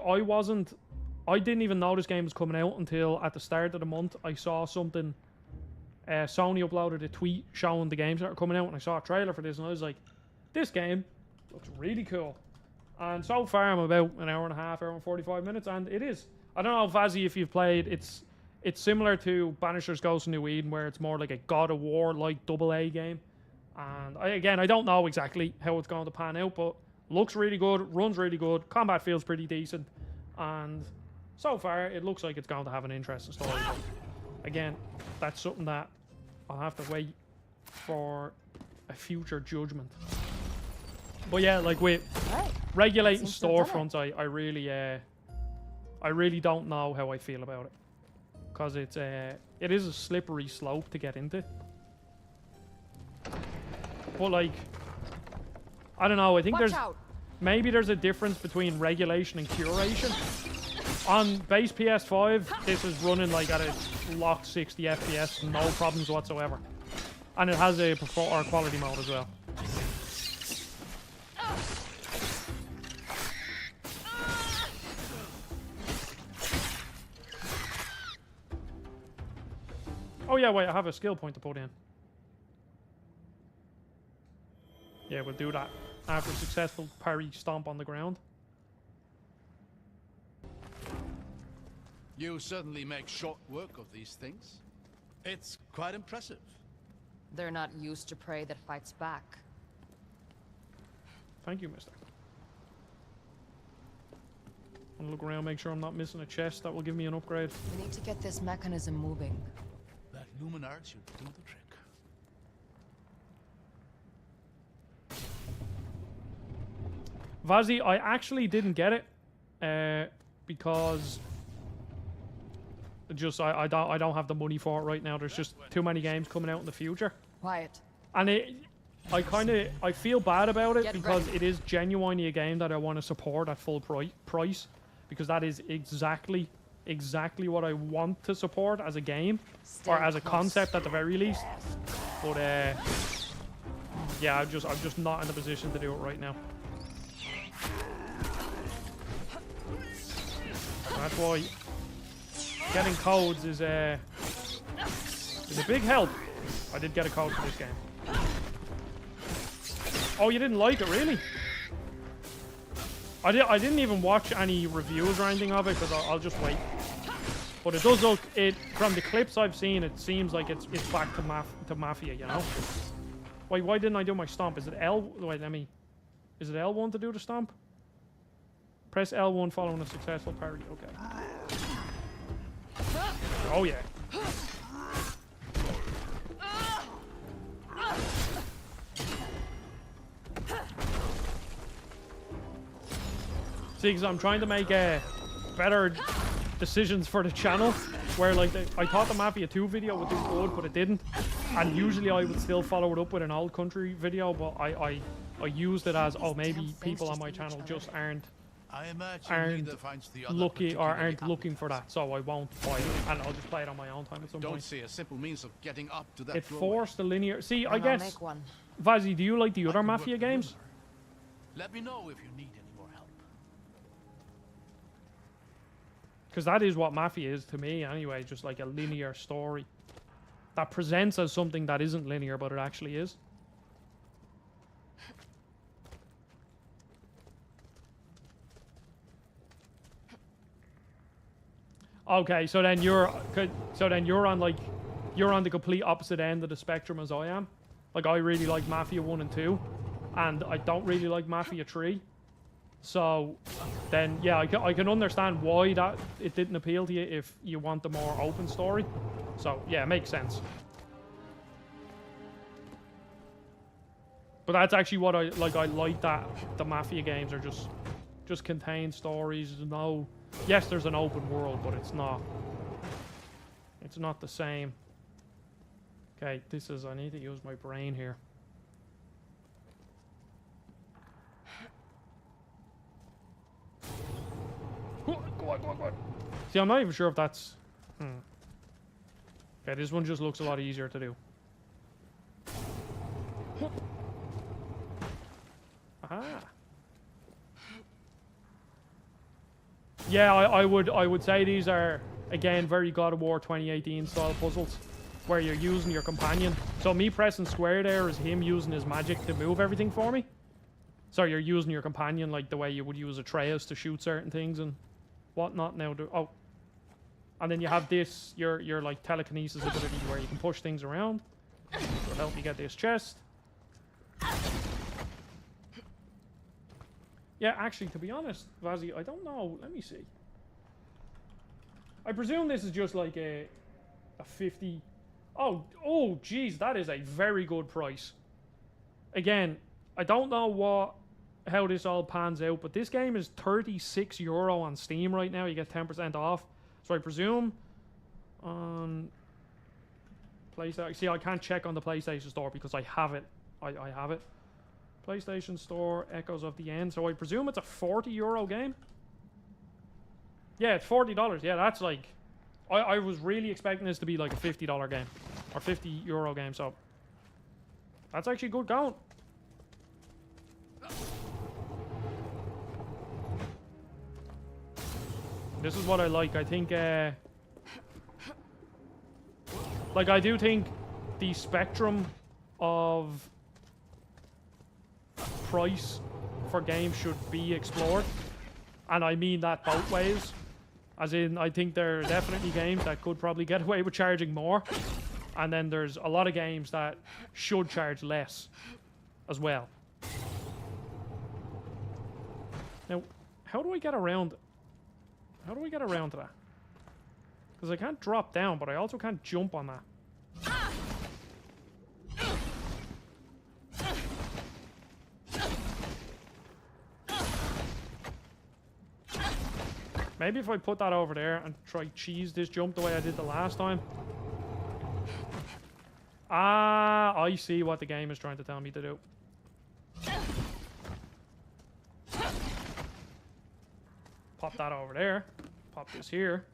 [SPEAKER 1] I didn't even know this game was coming out until at the start of the month. I saw something. Sony uploaded a tweet showing the games that are coming out, and I saw a trailer for this, and I was like, this game looks really cool. And so far, I'm about an hour and a half, hour and 45 minutes, and it is. I don't know, Vazzy, if you've played. It's similar to Banisher's Ghost of New Eden, where it's more like a God of War like AA game. And I don't know exactly how it's going to pan out, but looks really good, runs really good, combat feels pretty decent, and so far it looks like it's going to have an interesting story. But again, that's something that I'll have to wait for a future judgment. But yeah, like with
[SPEAKER 2] Right.
[SPEAKER 1] regulating
[SPEAKER 2] Seems to have done
[SPEAKER 1] storefronts, I really don't know how I feel about it, because it is a slippery slope to get into. but like, I don't know. I think
[SPEAKER 2] Watch
[SPEAKER 1] there's
[SPEAKER 2] out!
[SPEAKER 1] maybe there's a difference between regulation and curation. On base PS5, this is running like at a locked 60 FPS, no problems whatsoever, and it has a quality mode as well. Oh yeah, wait, I have a skill point to put in. Yeah, we'll do that after a successful parry stomp on the ground.
[SPEAKER 3] You certainly make short work of these things. It's quite impressive.
[SPEAKER 2] They're not used to prey that fights back.
[SPEAKER 1] Thank you, mister. I'm gonna look around, make sure I'm not missing a chest that will give me an upgrade.
[SPEAKER 2] We need to get this mechanism moving.
[SPEAKER 3] That luminar should do the trick.
[SPEAKER 1] Vazzy, I actually didn't get it because just I don't have the money for it right now. There's just too many games coming out in the future,
[SPEAKER 2] Quiet.
[SPEAKER 1] and I feel bad about it
[SPEAKER 2] Get
[SPEAKER 1] because
[SPEAKER 2] ready.
[SPEAKER 1] it is genuinely a game that I want to support at full price because that is exactly what I want to support as a game or
[SPEAKER 2] Stay
[SPEAKER 1] as a
[SPEAKER 2] close.
[SPEAKER 1] concept at the very least. But yeah, I'm just not in the position to do it right now. That's why getting codes is a big help. I did get a code for this game. Oh, you didn't like it, really? I didn't even watch any reviews or anything of it because I'll just wait. But it does look from the clips I've seen. It seems like it's back to Mafia, you know. Wait, why didn't I do my stomp? Is it L? Wait, is it L1 to do the stomp? Press L1 following a successful parry. Okay. Oh yeah. See, because I'm trying to make better decisions for the channel, where like I thought the Mafia 2 video would do good, but it didn't. And usually I would still follow it up with an old country video, but I used it as, oh, maybe people on my channel just aren't
[SPEAKER 3] I imagine neither finds the other
[SPEAKER 1] lucky or aren't
[SPEAKER 3] particularly
[SPEAKER 1] looking for that, so I won't buy it, and I'll just play it on my own time at some
[SPEAKER 3] Don't
[SPEAKER 1] point.
[SPEAKER 3] see a simple means of getting up to that
[SPEAKER 1] It
[SPEAKER 3] doorway.
[SPEAKER 1] forced the linear. See, I
[SPEAKER 2] Then I'll
[SPEAKER 1] guess
[SPEAKER 2] make one.
[SPEAKER 1] Vazzy, do you like the
[SPEAKER 3] I
[SPEAKER 1] other
[SPEAKER 3] can work
[SPEAKER 1] Mafia
[SPEAKER 3] the
[SPEAKER 1] games?
[SPEAKER 3] luminar. Let me know if you need any more help.
[SPEAKER 1] Because that is what Mafia is to me, anyway. Just like a linear story that presents as something that isn't linear, but it actually is. Okay, so then you're on the complete opposite end of the spectrum as I am. Like, I really like Mafia 1 and 2, and I don't really like Mafia 3. So then, yeah, I can understand why that it didn't appeal to you if you want the more open story. So yeah, it makes sense. But that's actually what I like. I like that the Mafia games are just contain stories. No, yes, there's an open world, but it's not the same. Okay, I need to use my brain here. Go on. See, I'm not even sure if that's... Okay, this one just looks a lot easier to do. Aha. Yeah, I would say these are, again, very God of War 2018 style puzzles, where you're using your companion. So me pressing square there is him using his magic to move everything for me. So you're using your companion like the way you would use Atreus to shoot certain things and whatnot. Now, and then you have this, your like telekinesis ability where you can push things around. It'll help you get this chest. Yeah, actually, to be honest, Vazzy, I don't know. Let me see. I presume this is just like a 50. Oh, geez, that is a very good price. Again, I don't know how this all pans out, but this game is €36 on Steam right now. You get 10% off. So I presume on PlayStation. See, I can't check on the PlayStation Store because I have it I have it. PlayStation Store, Echoes of the End. So I presume it's a €40 game? Yeah, it's $40. Yeah, that's like... I was really expecting this to be like a $50 game. Or €50 game, so... That's actually good going. This is what I like. I think... like, I do think the spectrum of price for games should be explored. And I mean that both ways. As in, I think there are definitely games that could probably get away with charging more. And then there's a lot of games that should charge less as well. Now, how do I get around... How do I get around to that? Because I can't drop down, but I also can't jump on that. Maybe if I put that over there and try cheese this jump the way I did the last time. Ah, I see what the game is trying to tell me to do. Pop that over there. Pop this here.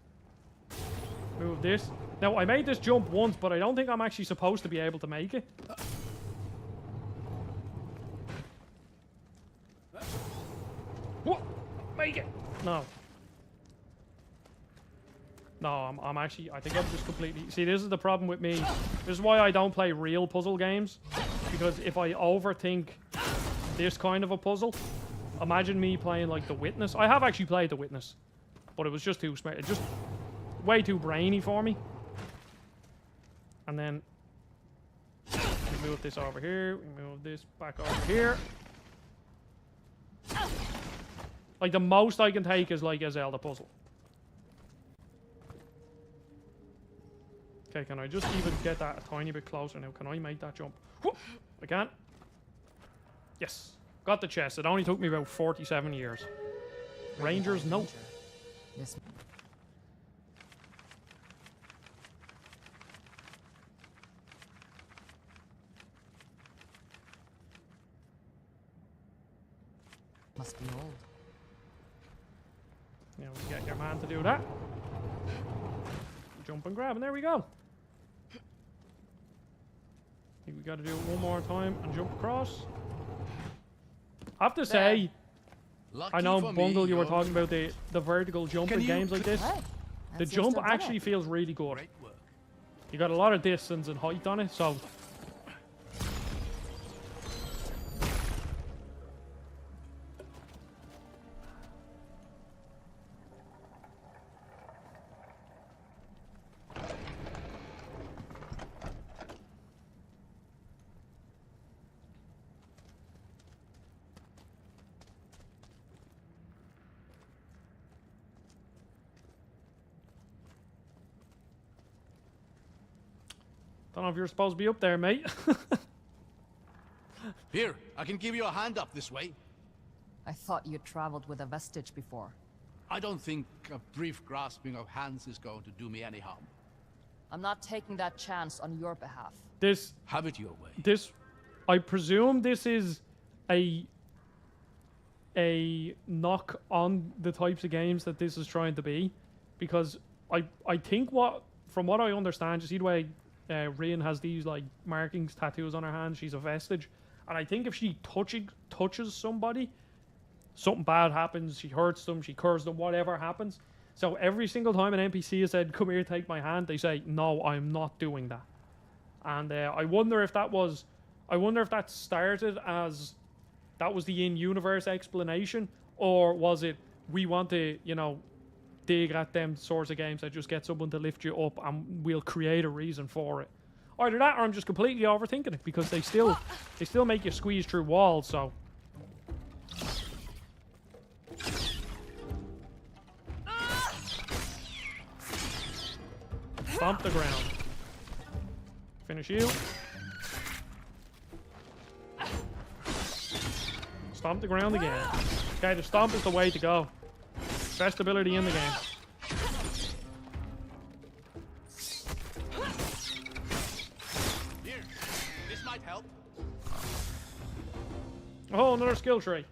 [SPEAKER 1] Move this. Now, I made this jump once, but I don't think I'm actually supposed to be able to make it. What? Make it! No. No, I'm actually... I think I'm just completely... See, this is the problem with me. This is why I don't play real puzzle games. Because if I overthink this kind of a puzzle... Imagine me playing, like, The Witness. I have actually played The Witness. But it was just too... Just way too brainy for me. And then... We move this over here. We move this back over here. Like, the most I can take is, like, a Zelda puzzle. Okay, can I just even get that a tiny bit closer now? Can I make that jump? Whoop! I can. Yes. Got the chest. It only took me about 47 years. Rangers, no.
[SPEAKER 2] This must be old.
[SPEAKER 1] Now we get your man to do that. Jump and grab, and there we go. I think we got to do it one more time and jump across. I have to say, I know, Bungle, you were talking about the vertical jump in games like this.
[SPEAKER 2] Hey,
[SPEAKER 1] The jump actually feels really good.
[SPEAKER 3] Great work.
[SPEAKER 1] You got a lot of distance and height on it, so... Don't know if you're supposed to be up there, mate.
[SPEAKER 3] Here, I can give you a hand up this way.
[SPEAKER 2] I thought you traveled with a vestige before.
[SPEAKER 3] I don't think a brief grasping of hands is going to do me any harm.
[SPEAKER 2] I'm not taking that chance on your behalf.
[SPEAKER 1] This,
[SPEAKER 3] Have it your way.
[SPEAKER 1] I presume this is a knock on the types of games that this is trying to be, because I think from what I understand, you see the way Rin has these like markings, tattoos on her hands. She's a vestige, and I think if she touches somebody, something bad happens. She hurts them, she cures them, whatever happens. So every single time an NPC has said, "Come here, take my hand," they say, "No, I'm not doing that." And I wonder if that started as that was the in-universe explanation, or was it we want to, dig at them sorts of games that just get someone to lift you up and we'll create a reason for it. Either that or I'm just completely overthinking it, because they still make you squeeze through walls, so. Stomp the ground. Finish you. Stomp the ground again. Okay, the stomp is the way to go. Best ability in the game.
[SPEAKER 3] Here, this might help.
[SPEAKER 1] Oh, another skill tree.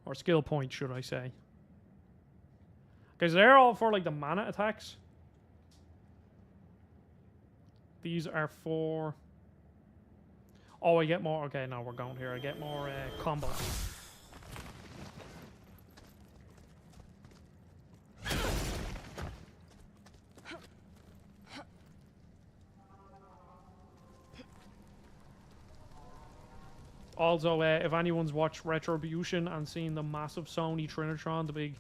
[SPEAKER 1] Or skill point, should I say. Because they're all for, like, the mana attacks. These are for... Oh, I get more... Okay, now we're going here. I get more combos. Also, if anyone's watched Retribution and seen the massive Sony Trinitron, the big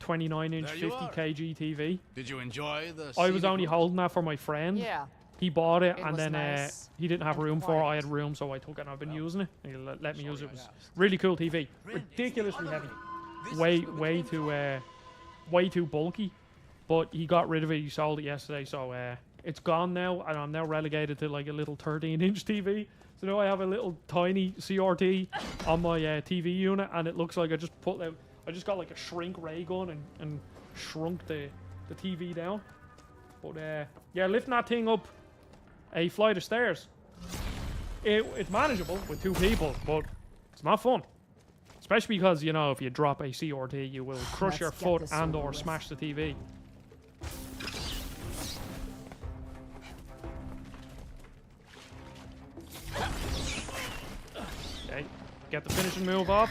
[SPEAKER 1] 29-inch 50kg TV.
[SPEAKER 3] Did you enjoy the
[SPEAKER 1] I was only
[SPEAKER 3] route?
[SPEAKER 1] holding that for my friend.
[SPEAKER 2] Yeah.
[SPEAKER 1] He bought it,
[SPEAKER 2] It
[SPEAKER 1] and
[SPEAKER 2] was
[SPEAKER 1] then
[SPEAKER 2] nice
[SPEAKER 1] he didn't have
[SPEAKER 2] and
[SPEAKER 1] room for it. I
[SPEAKER 2] quiet.
[SPEAKER 1] had room, so I took it, and I've been using it. He let me use it. It was
[SPEAKER 3] asked.
[SPEAKER 1] really cool TV. Ridiculously heavy. Way too bulky. But he got rid of it. He sold it yesterday, so it's gone now, and I'm now relegated to like a little 13-inch TV. So now I have a little tiny CRT on my TV unit, and it looks like I just got like a shrink ray gun and shrunk the TV down. But yeah, lifting that thing up a flight of stairs, it's manageable with 2 people, but it's not fun. Especially because, you know, if you drop a CRT, you will crush your
[SPEAKER 2] Let's get
[SPEAKER 1] foot
[SPEAKER 2] this
[SPEAKER 1] and
[SPEAKER 2] over
[SPEAKER 1] or
[SPEAKER 2] with.
[SPEAKER 1] smash the TV. Okay, get the finishing move off.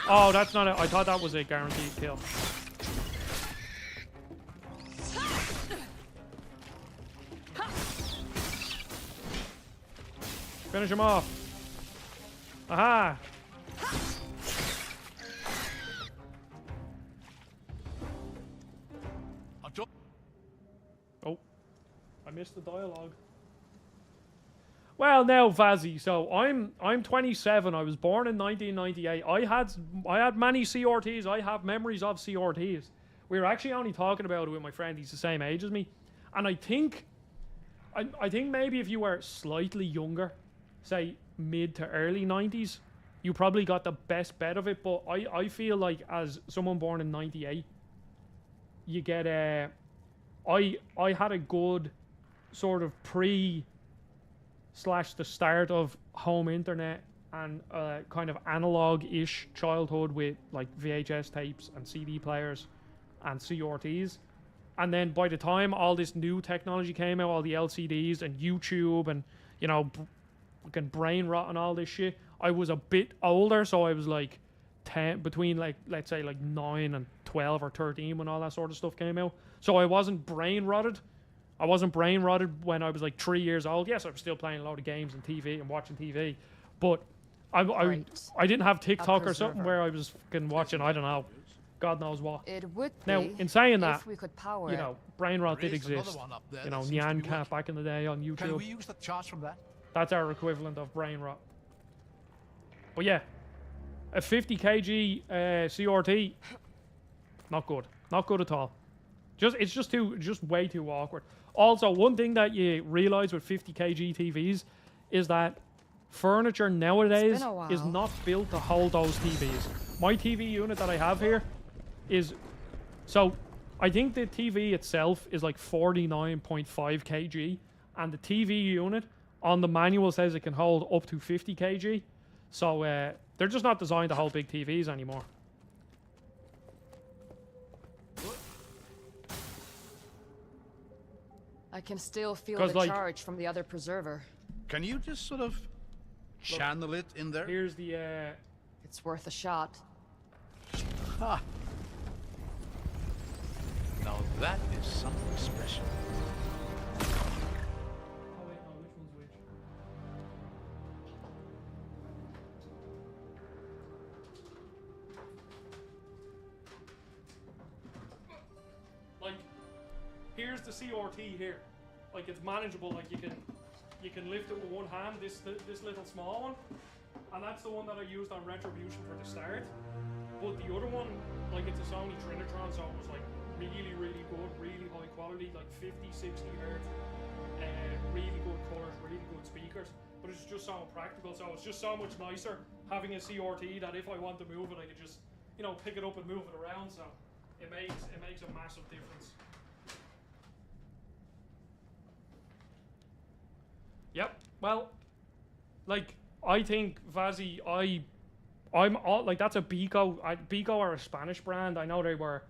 [SPEAKER 1] Oh, that's not it. I thought that was a guaranteed kill. Finish him off. Aha! Oh, I missed the dialogue. Well, now, Vazzy, so I'm 27. I was born in 1998. I had many CRTs. I have memories of CRTs. We were actually only talking about it with my friend. He's the same age as me, and I think maybe if you were slightly younger, say mid to early 90s, you probably got the best bet of it. But I feel like as someone born in 98, you get I had a good sort of the start of home internet and kind of analog-ish childhood with like VHS tapes and CD players and CRTs. And then by the time all this new technology came out, all the LCDs and YouTube and, you know, fucking brain rot and all this shit, I was a bit older, so I was like 10, between like, let's say like 9 and 12 or 13 when all that sort of stuff came out. So I wasn't brain rotted. I wasn't brain rotted when I was like 3 years old. Yes, I was still playing a lot of games and TV and watching TV, but I didn't have TikTok or something where I was fucking watching, I don't know, God knows what.
[SPEAKER 2] It would
[SPEAKER 1] Now,
[SPEAKER 2] be
[SPEAKER 1] in saying that,
[SPEAKER 2] if we could power
[SPEAKER 1] you know, brain rot
[SPEAKER 3] There
[SPEAKER 1] did
[SPEAKER 3] is another
[SPEAKER 1] exist.
[SPEAKER 3] one up there
[SPEAKER 1] You
[SPEAKER 3] that
[SPEAKER 1] know,
[SPEAKER 3] seems to be
[SPEAKER 1] Nyan Cat
[SPEAKER 3] working.
[SPEAKER 1] back in the day on
[SPEAKER 6] Can
[SPEAKER 1] YouTube.
[SPEAKER 6] we use the charge from that?
[SPEAKER 1] That's our equivalent of brain rot. But yeah, a 50 kg CRT, not good. Not good at all. It's just way too awkward. Also, one thing that you realize with 50 kg TVs is that furniture nowadays
[SPEAKER 2] a while.
[SPEAKER 1] is not built to hold those TVs. My TV unit that I have here is... So, I think the TV itself is like 49.5 kg, and the TV unit on the manual says it can hold up to 50 kg. So, they're just not designed to hold big TVs anymore.
[SPEAKER 2] I can still feel
[SPEAKER 1] 'Cause,
[SPEAKER 2] the
[SPEAKER 1] like-
[SPEAKER 2] charge from the other preserver.
[SPEAKER 3] Can you just sort of channel it in there?
[SPEAKER 1] Here's the...
[SPEAKER 2] It's worth a shot.
[SPEAKER 3] Ah. Now that is something special.
[SPEAKER 1] Oh wait, no, which one's which? Like, here's the CRT here. Like, it's manageable. Like, you can lift it with one hand. This little small one, and that's the one that I used on Retribution for the start. But the other one, like, it's a Sony Trinitron, so it was like really, really good, really high quality, like 50, 60 hertz, really good colors, really good speakers. But it's just so practical, so it's just so much nicer having a CRT that if I want to move it, I could just, you know, pick it up and move it around. So it makes a massive difference. Well, like, I think Vazzy, I'm all, like, that's a Bico. Bico are a Spanish brand. I know they were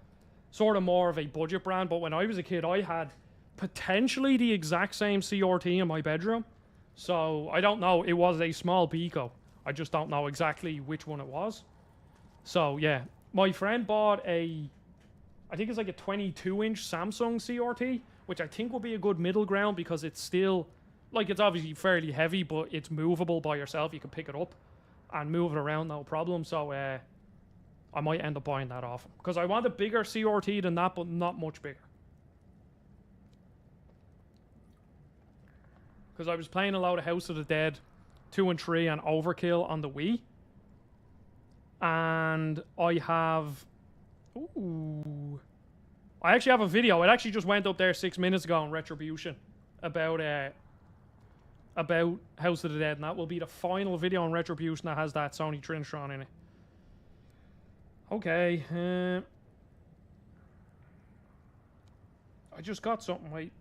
[SPEAKER 1] sort of more of a budget brand, but when I was a kid, I had potentially the exact same CRT in my bedroom. So I don't know. It was a small Bico. I just don't know exactly which one it was. So yeah, my friend bought I think it's like a 22-inch Samsung CRT, which I think will be a good middle ground because it's still, like, it's obviously fairly heavy, but it's movable by yourself. You can pick it up and move it around, no problem. So I might end up buying that off him because I want a bigger CRT than that, but not much bigger. Because I was playing a lot of House of the Dead 2 and 3 and Overkill on the Wii. And I have... Ooh. I actually have a video. It actually just went up there 6 minutes ago on Retribution about House of the Dead. And that will be the final video on Retribution that has that Sony Trinitron in it. Okay. I just got something, wait.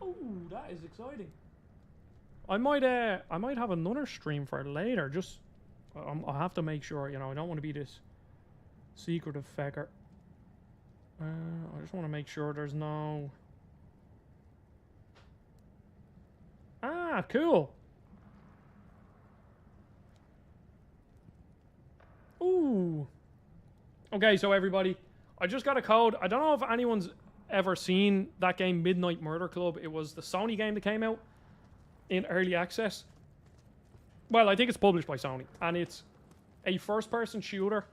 [SPEAKER 1] Oh, that is exciting. I might have another stream for later. Just, I'll have to make sure, you know, I don't want to be this secretive fecker. I just want to make sure there's no... Ah, cool. Ooh. Okay, so everybody, I just got a code. I don't know if anyone's ever seen that game, Midnight Murder Club. It was the Sony game that came out in early access. Well, I think it's published by Sony, and it's a first-person shooter,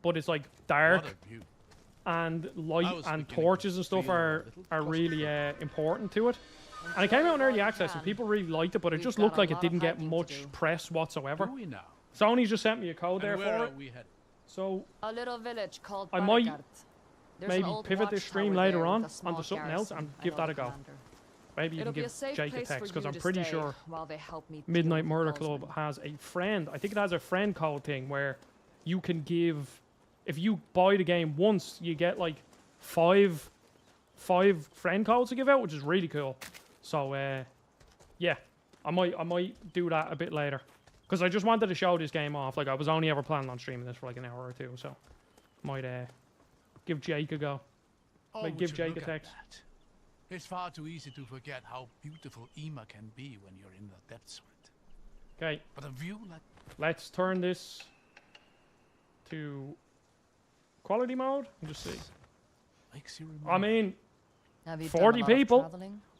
[SPEAKER 1] but it's like dark, and light and torches and stuff are really important to it. And it came out in early access, and people really liked it, but it just looked like it didn't get much press whatsoever. Sony's just sent me a code there for it. So
[SPEAKER 2] a little village called
[SPEAKER 1] I might maybe pivot this stream later on onto something else and give that a go. Maybe you can give Jake a text, because I'm pretty sure Midnight Murder Club has a friend. I think it has a friend code thing where you can give, if you buy the game once, you get like five friend codes to give out, which is really cool. So yeah, I might do that a bit later, because I just wanted to show this game off. Like, I was only ever planning on streaming this for like an hour or two, so might give Jake a go. Might give Jake a text.
[SPEAKER 3] It's far too easy to forget how beautiful Ema can be when you're in the depths of it.
[SPEAKER 1] Okay.
[SPEAKER 3] But a view like...
[SPEAKER 1] Let's turn this to quality mode and just see.
[SPEAKER 3] Makes you
[SPEAKER 1] I mean, 40 people.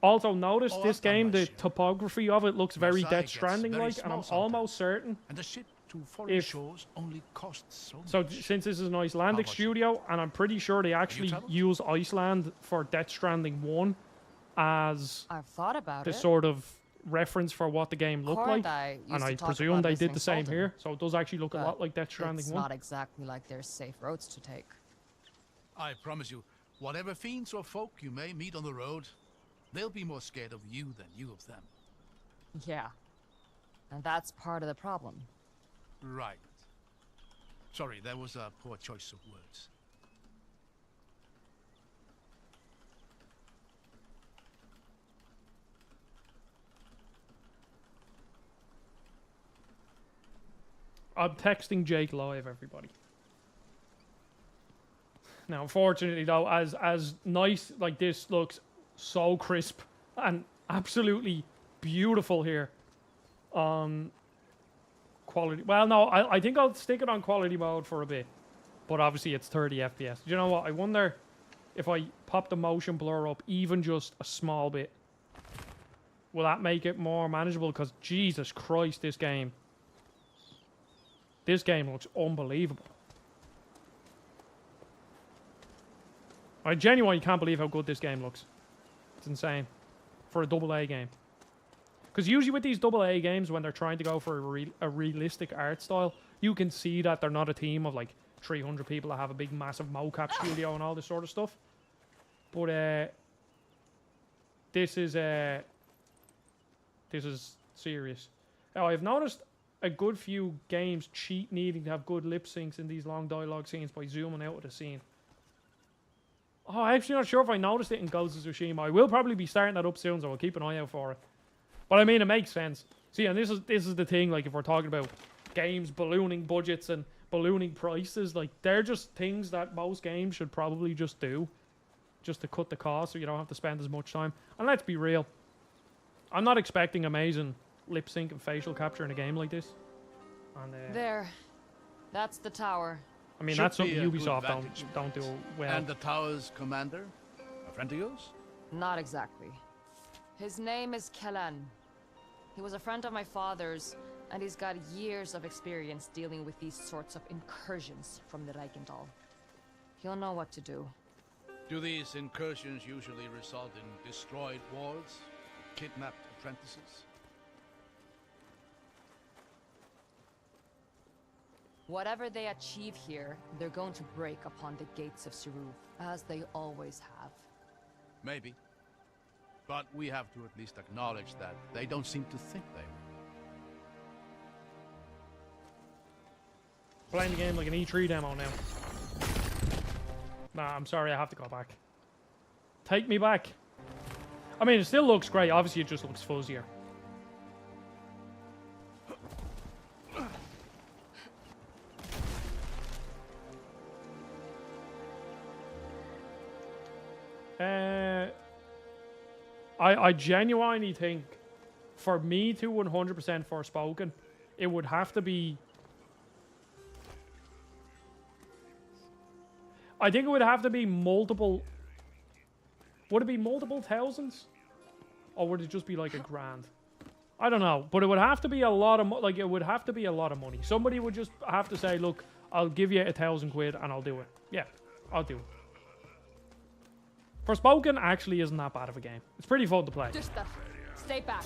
[SPEAKER 1] Also notice this game, the topography of it looks very Death Stranding-like, and I'm almost certain
[SPEAKER 3] and the ship to foreign shores only costs
[SPEAKER 1] so since this is an Icelandic studio, and I'm pretty sure they actually use Iceland for Death Stranding 1 as
[SPEAKER 2] I've thought about
[SPEAKER 1] the sort of reference for what the game looked like, and I presume they did the same here, so it does actually look a lot like Death Stranding 1.
[SPEAKER 2] It's not exactly like there's safe roads to take.
[SPEAKER 3] I promise you, whatever fiends or folk you may meet on the road, they'll be more scared of you than you of them.
[SPEAKER 2] Yeah. And that's part of the problem.
[SPEAKER 3] Right. Sorry, that was a poor choice of words.
[SPEAKER 1] I'm texting Jake live, everybody. Now, unfortunately, though, as nice, like, this looks so crisp and absolutely beautiful here on quality. Well, no, I think I'll stick it on quality mode for a bit, but obviously it's 30 FPS. Do you know what? I wonder if I pop the motion blur up even just a small bit, will that make it more manageable? Because Jesus Christ, this game looks unbelievable. I genuinely can't believe how good this game looks. It's insane for a AA game. Because usually with these AA games, when they're trying to go for a realistic art style, you can see that they're not a team of like 300 people that have a big massive mocap studio and all this sort of stuff. But this is serious. Now, I've noticed a good few games cheat needing to have good lip syncs in these long dialogue scenes by zooming out of the scene. Oh, I'm actually not sure if I noticed it in Ghost of Tsushima. I will probably be starting that up soon, so I'll keep an eye out for it. But I mean, it makes sense. See, and this is the thing, like, if we're talking about games ballooning budgets and ballooning prices, like, they're just things that most games should probably just do. Just to cut the cost so you don't have to spend as much time. And let's be real. I'm not expecting amazing lip sync and facial capture in a game like this. And,
[SPEAKER 2] There. That's the tower.
[SPEAKER 1] I mean,
[SPEAKER 3] Should
[SPEAKER 1] that's something
[SPEAKER 3] be a good
[SPEAKER 1] Ubisoft
[SPEAKER 3] vantage
[SPEAKER 1] don't do well.
[SPEAKER 3] And the tower's commander? A friend of yours?
[SPEAKER 2] Not exactly. His name is Kellan. He was a friend of my father's, and he's got years of experience dealing with these sorts of incursions from the Reichendahl. He'll know what to do.
[SPEAKER 3] Do these incursions usually result in destroyed wards? Kidnapped apprentices?
[SPEAKER 2] Whatever they achieve here, they're going to break upon the gates of Siruv, as they always have.
[SPEAKER 3] Maybe. But we have to at least acknowledge that they don't seem to think they will.
[SPEAKER 1] Playing the game like an E3 demo now. Nah, I'm sorry, I have to go back. Take me back. I mean, it still looks great. Obviously, it just looks fuzzier. I genuinely think for me to 100% Forspoken, it would have to be... I think it would have to be multiple... Would it be multiple thousands? Or would it just be like a grand? I don't know. But it would have to be a lot of... Like, it would have to be a lot of money. Somebody would just have to say, look, I'll give you 1,000 quid and I'll do it. Yeah, I'll do it. Forspoken actually isn't that bad of a game. It's pretty fun to play.
[SPEAKER 2] Just stay back.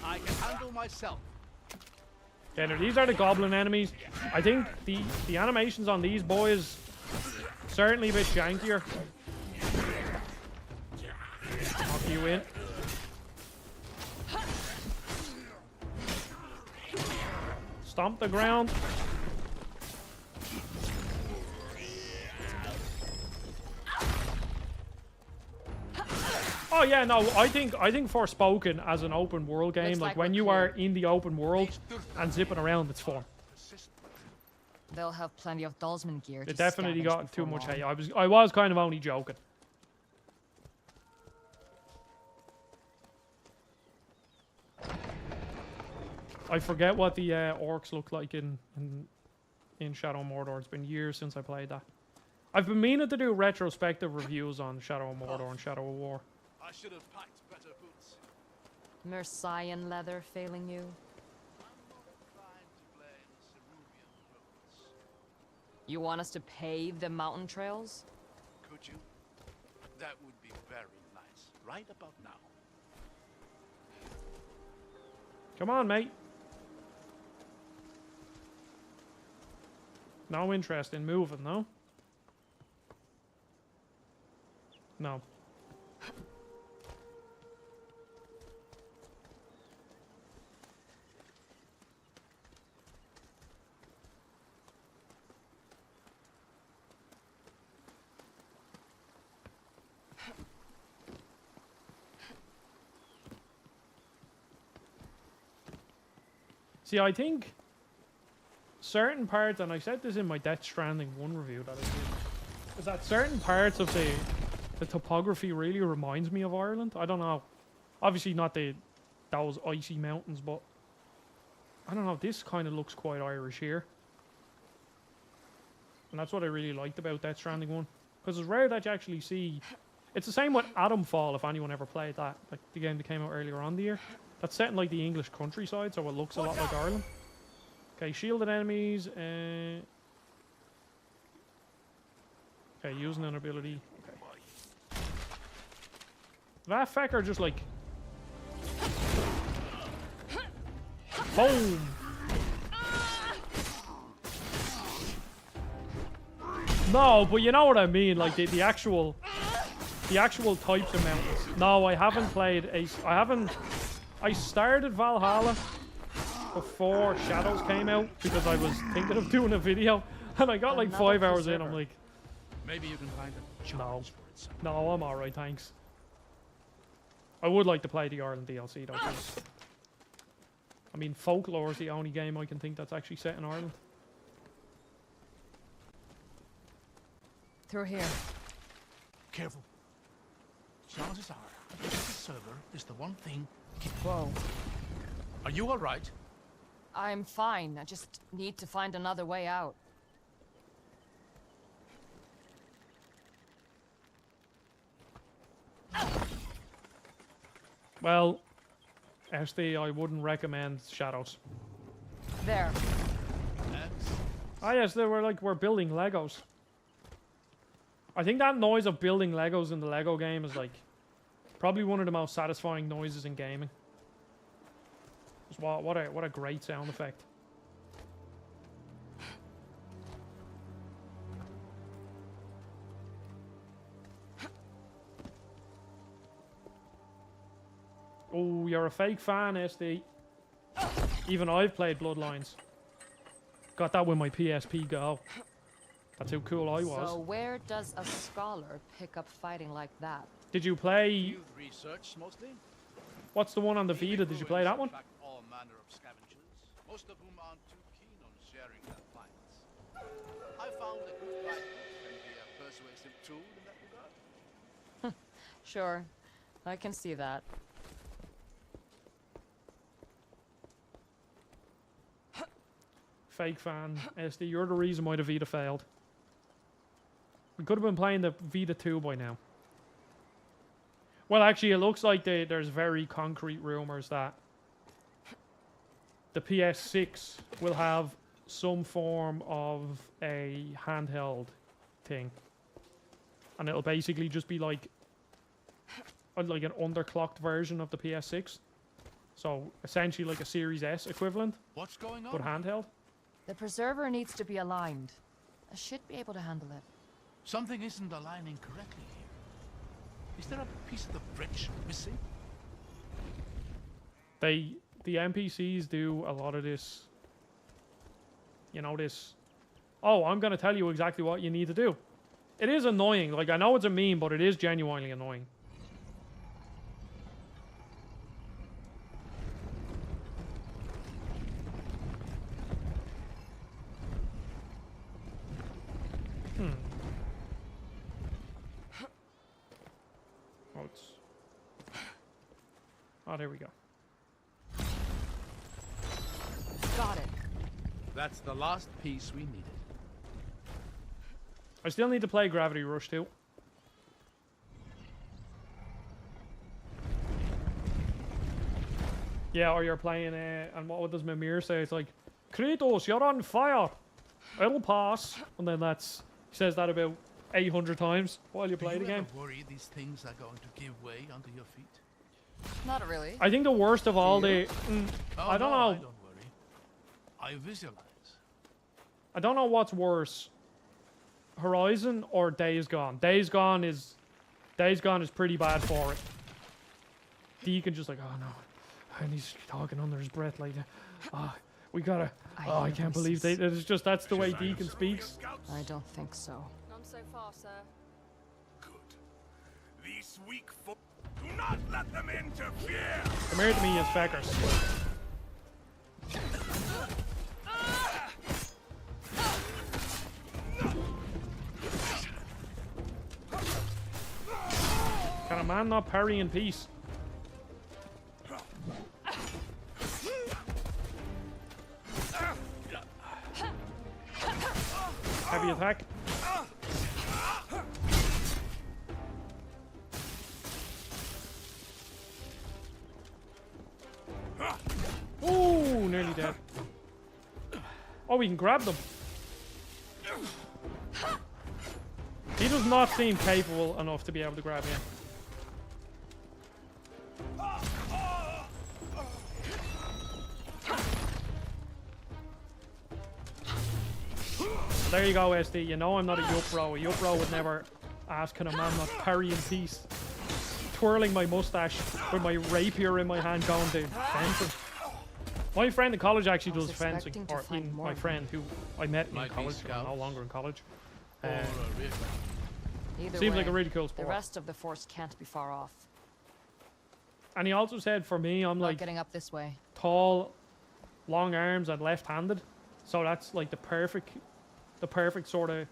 [SPEAKER 3] I can handle myself.
[SPEAKER 1] Okay, now these are the goblin enemies. I think the animations on these boys certainly a bit shankier. Knock you in. Stomp the ground. Oh yeah, no, I think Forspoken as an open world game,
[SPEAKER 2] Looks
[SPEAKER 1] like
[SPEAKER 2] like
[SPEAKER 1] when
[SPEAKER 2] we're
[SPEAKER 1] you
[SPEAKER 2] clear.
[SPEAKER 1] are in the open world and zipping around, it's fun.
[SPEAKER 2] They'll have plenty of Dalsman gear.
[SPEAKER 1] It
[SPEAKER 2] to
[SPEAKER 1] definitely
[SPEAKER 2] scavenge
[SPEAKER 1] got too
[SPEAKER 2] before
[SPEAKER 1] much
[SPEAKER 2] long.
[SPEAKER 1] hate. I was kind of only joking. I forget what the orcs look like in Shadow of Mordor. It's been years since I played that. I've been meaning to do retrospective reviews on Shadow of Mordor and Shadow of War.
[SPEAKER 3] I should have packed better boots.
[SPEAKER 2] Mercian leather failing you?
[SPEAKER 3] I'm not inclined to blame Ceruvian boots.
[SPEAKER 2] You want us to pave the mountain trails?
[SPEAKER 3] Could you? That would be very nice. Right about now.
[SPEAKER 1] Come on, mate. No interest in moving, no? No. See, I think certain parts, and I said this in my Death Stranding 1 review that I did, is that certain parts of the topography really reminds me of Ireland. I don't know. Obviously not those icy mountains, but I don't know. This kind of looks quite Irish here. And that's what I really liked about Death Stranding 1. Because it's rare that you actually see... It's the same with Atomfall, if anyone ever played that. Like the game that came out earlier on the year. That's set in like the English countryside, so it looks a lot like Ireland. Okay, shielded enemies. Okay, using an ability. Okay. That fecker just like... Boom! No, but you know what I mean, like the actual types of mountains. No, I haven't played I started Valhalla before Shadows came out because I was thinking of doing a video and I got like
[SPEAKER 2] Another
[SPEAKER 1] 5 hours in, I'm
[SPEAKER 2] preserver.
[SPEAKER 1] like,
[SPEAKER 3] Maybe you can find a charge for it somewhere.
[SPEAKER 1] No, I'm alright, thanks. I would like to play the Ireland DLC though, 'cause I mean, Folklore is the only game I can think that's actually set in Ireland.
[SPEAKER 2] Through here.
[SPEAKER 3] Careful. Chances are, the server is the one thing.
[SPEAKER 2] Whoa.
[SPEAKER 3] Are you all right?
[SPEAKER 2] I'm fine. I just need to find another way out.
[SPEAKER 1] Well, SD, I wouldn't recommend Shadows.
[SPEAKER 2] There.
[SPEAKER 1] Ah yes, we're building Legos. I think that noise of building Legos in the Lego game is like probably one of the most satisfying noises in gaming. Just what a great sound effect. Oh, you're a fake fan, SD. Even I've played Bloodlines. Got that with my PSP Go. That's how cool I was.
[SPEAKER 2] So where does a scholar pick up fighting like that?
[SPEAKER 1] Did you play...
[SPEAKER 3] You've researched mostly?
[SPEAKER 1] What's the one on the Vita? Did you play that one?
[SPEAKER 3] Attract all manner of scavengers, most of whom aren't too keen on sharing their finds. I found that good guidance can be a persuasive tool in that regard.
[SPEAKER 2] Sure. I can see that.
[SPEAKER 1] Fake fan, SD. You're the reason why the Vita failed. We could have been playing the Vita 2 by now. Well, actually, it looks like there's very concrete rumors that the PS6 will have some form of a handheld thing. And it'll basically just be like an underclocked version of the PS6. So, essentially like a Series S equivalent,
[SPEAKER 3] What's going on?
[SPEAKER 1] but handheld.
[SPEAKER 2] The preserver needs to be aligned. I should be able to handle it.
[SPEAKER 3] Something isn't aligning correctly here. Is there a piece of the bridge missing?
[SPEAKER 1] The NPCs do a lot of this. You know, this. Oh, I'm going to tell you exactly what you need to do. It is annoying. Like, I know it's a meme, but it is genuinely annoying. Oh, it's... Oh, there we go.
[SPEAKER 2] Got it.
[SPEAKER 3] That's the last piece we needed.
[SPEAKER 1] I still need to play Gravity Rush too. Yeah, or you're playing, and what does Mimir say? It's like, Kratos, you're on fire! It'll pass. And then that's... He says that about 800 times while you play the game.
[SPEAKER 3] Do you ever worry these things are going to give way under your feet?
[SPEAKER 2] Not really.
[SPEAKER 1] I think the worst of all the...
[SPEAKER 3] Oh,
[SPEAKER 1] I don't
[SPEAKER 3] no,
[SPEAKER 1] know.
[SPEAKER 3] I don't worry. I visualize.
[SPEAKER 1] I don't know what's worse. Horizon or Days Gone. Days Gone is pretty bad for it. Deacon just like, oh no. And he's talking under his breath like, we gotta... Oh, I can't believe they... It's just, that's the way Deacon speaks.
[SPEAKER 2] I don't think so.
[SPEAKER 7] None so far, sir.
[SPEAKER 4] Good. These weak folk. Do not let them interfere!
[SPEAKER 1] Come here to me, you feckers. Can a man not parry in peace? Heavy attack. Ooh, nearly dead. Oh, we can grab them. He does not seem capable enough to be able to grab him. There you go, SD. You know I'm not a yup bro. A yup bro would never ask, can a man not parry in peace? Twirling my mustache with my rapier in my hand going to fencing. My friend in college actually does fencing. Or my friend who I met in college. I'm no longer in college.
[SPEAKER 3] Or rear guard.
[SPEAKER 2] Either
[SPEAKER 1] Seems
[SPEAKER 2] way,
[SPEAKER 1] like a really cool
[SPEAKER 2] the
[SPEAKER 1] sport.
[SPEAKER 2] rest of the force can't be far off.
[SPEAKER 1] And he also said for me, I'm
[SPEAKER 2] Not
[SPEAKER 1] like
[SPEAKER 2] getting up this way.
[SPEAKER 1] tall, long arms and left-handed, so that's like the perfect sort of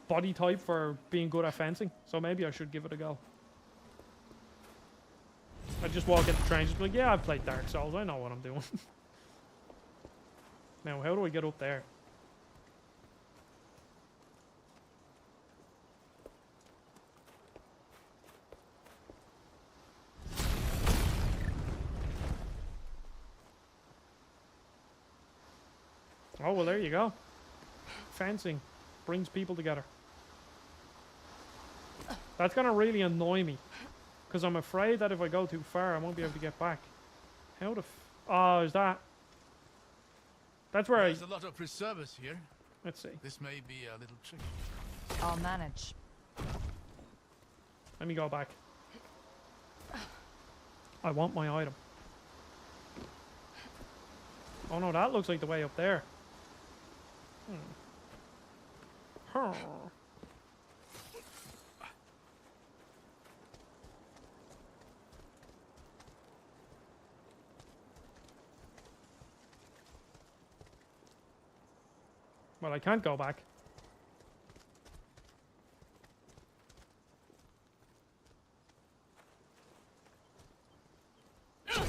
[SPEAKER 1] body type for being good at fencing. So maybe I should give it a go. I just walk into train, just be like, yeah, I've played Dark Souls, I know what I'm doing. Now, how do I get up there? Oh, well, there you go. Fencing brings people together. That's going to really annoy me. Because I'm afraid that if I go too far, I won't be able to get back. How the oh, is that... That's where
[SPEAKER 3] There's a lot of preservers here.
[SPEAKER 1] Let's see.
[SPEAKER 3] This may be a little tricky.
[SPEAKER 2] I'll manage.
[SPEAKER 1] Let me go back. I want my item. Oh no, that looks like the way up there. Huh. Well, I can't go back. Just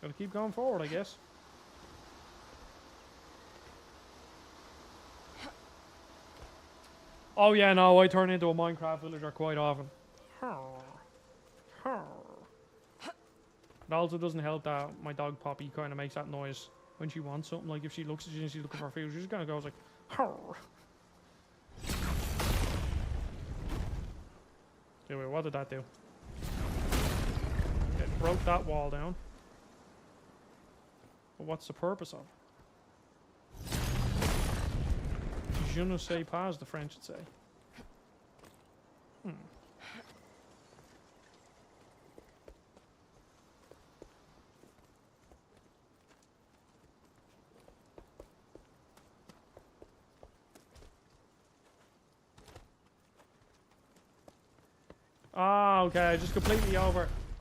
[SPEAKER 1] gotta keep going forward, I guess. Oh yeah, no, I turn into a Minecraft villager quite often. It also doesn't help that my dog Poppy kind of makes that noise when she wants something. Like if she looks at you and she's looking for food, she just kind of goes like, anyway, what did that do? It broke that wall down. But what's the purpose of it? Je ne sais pas, the French would say. Ah, okay, I just completely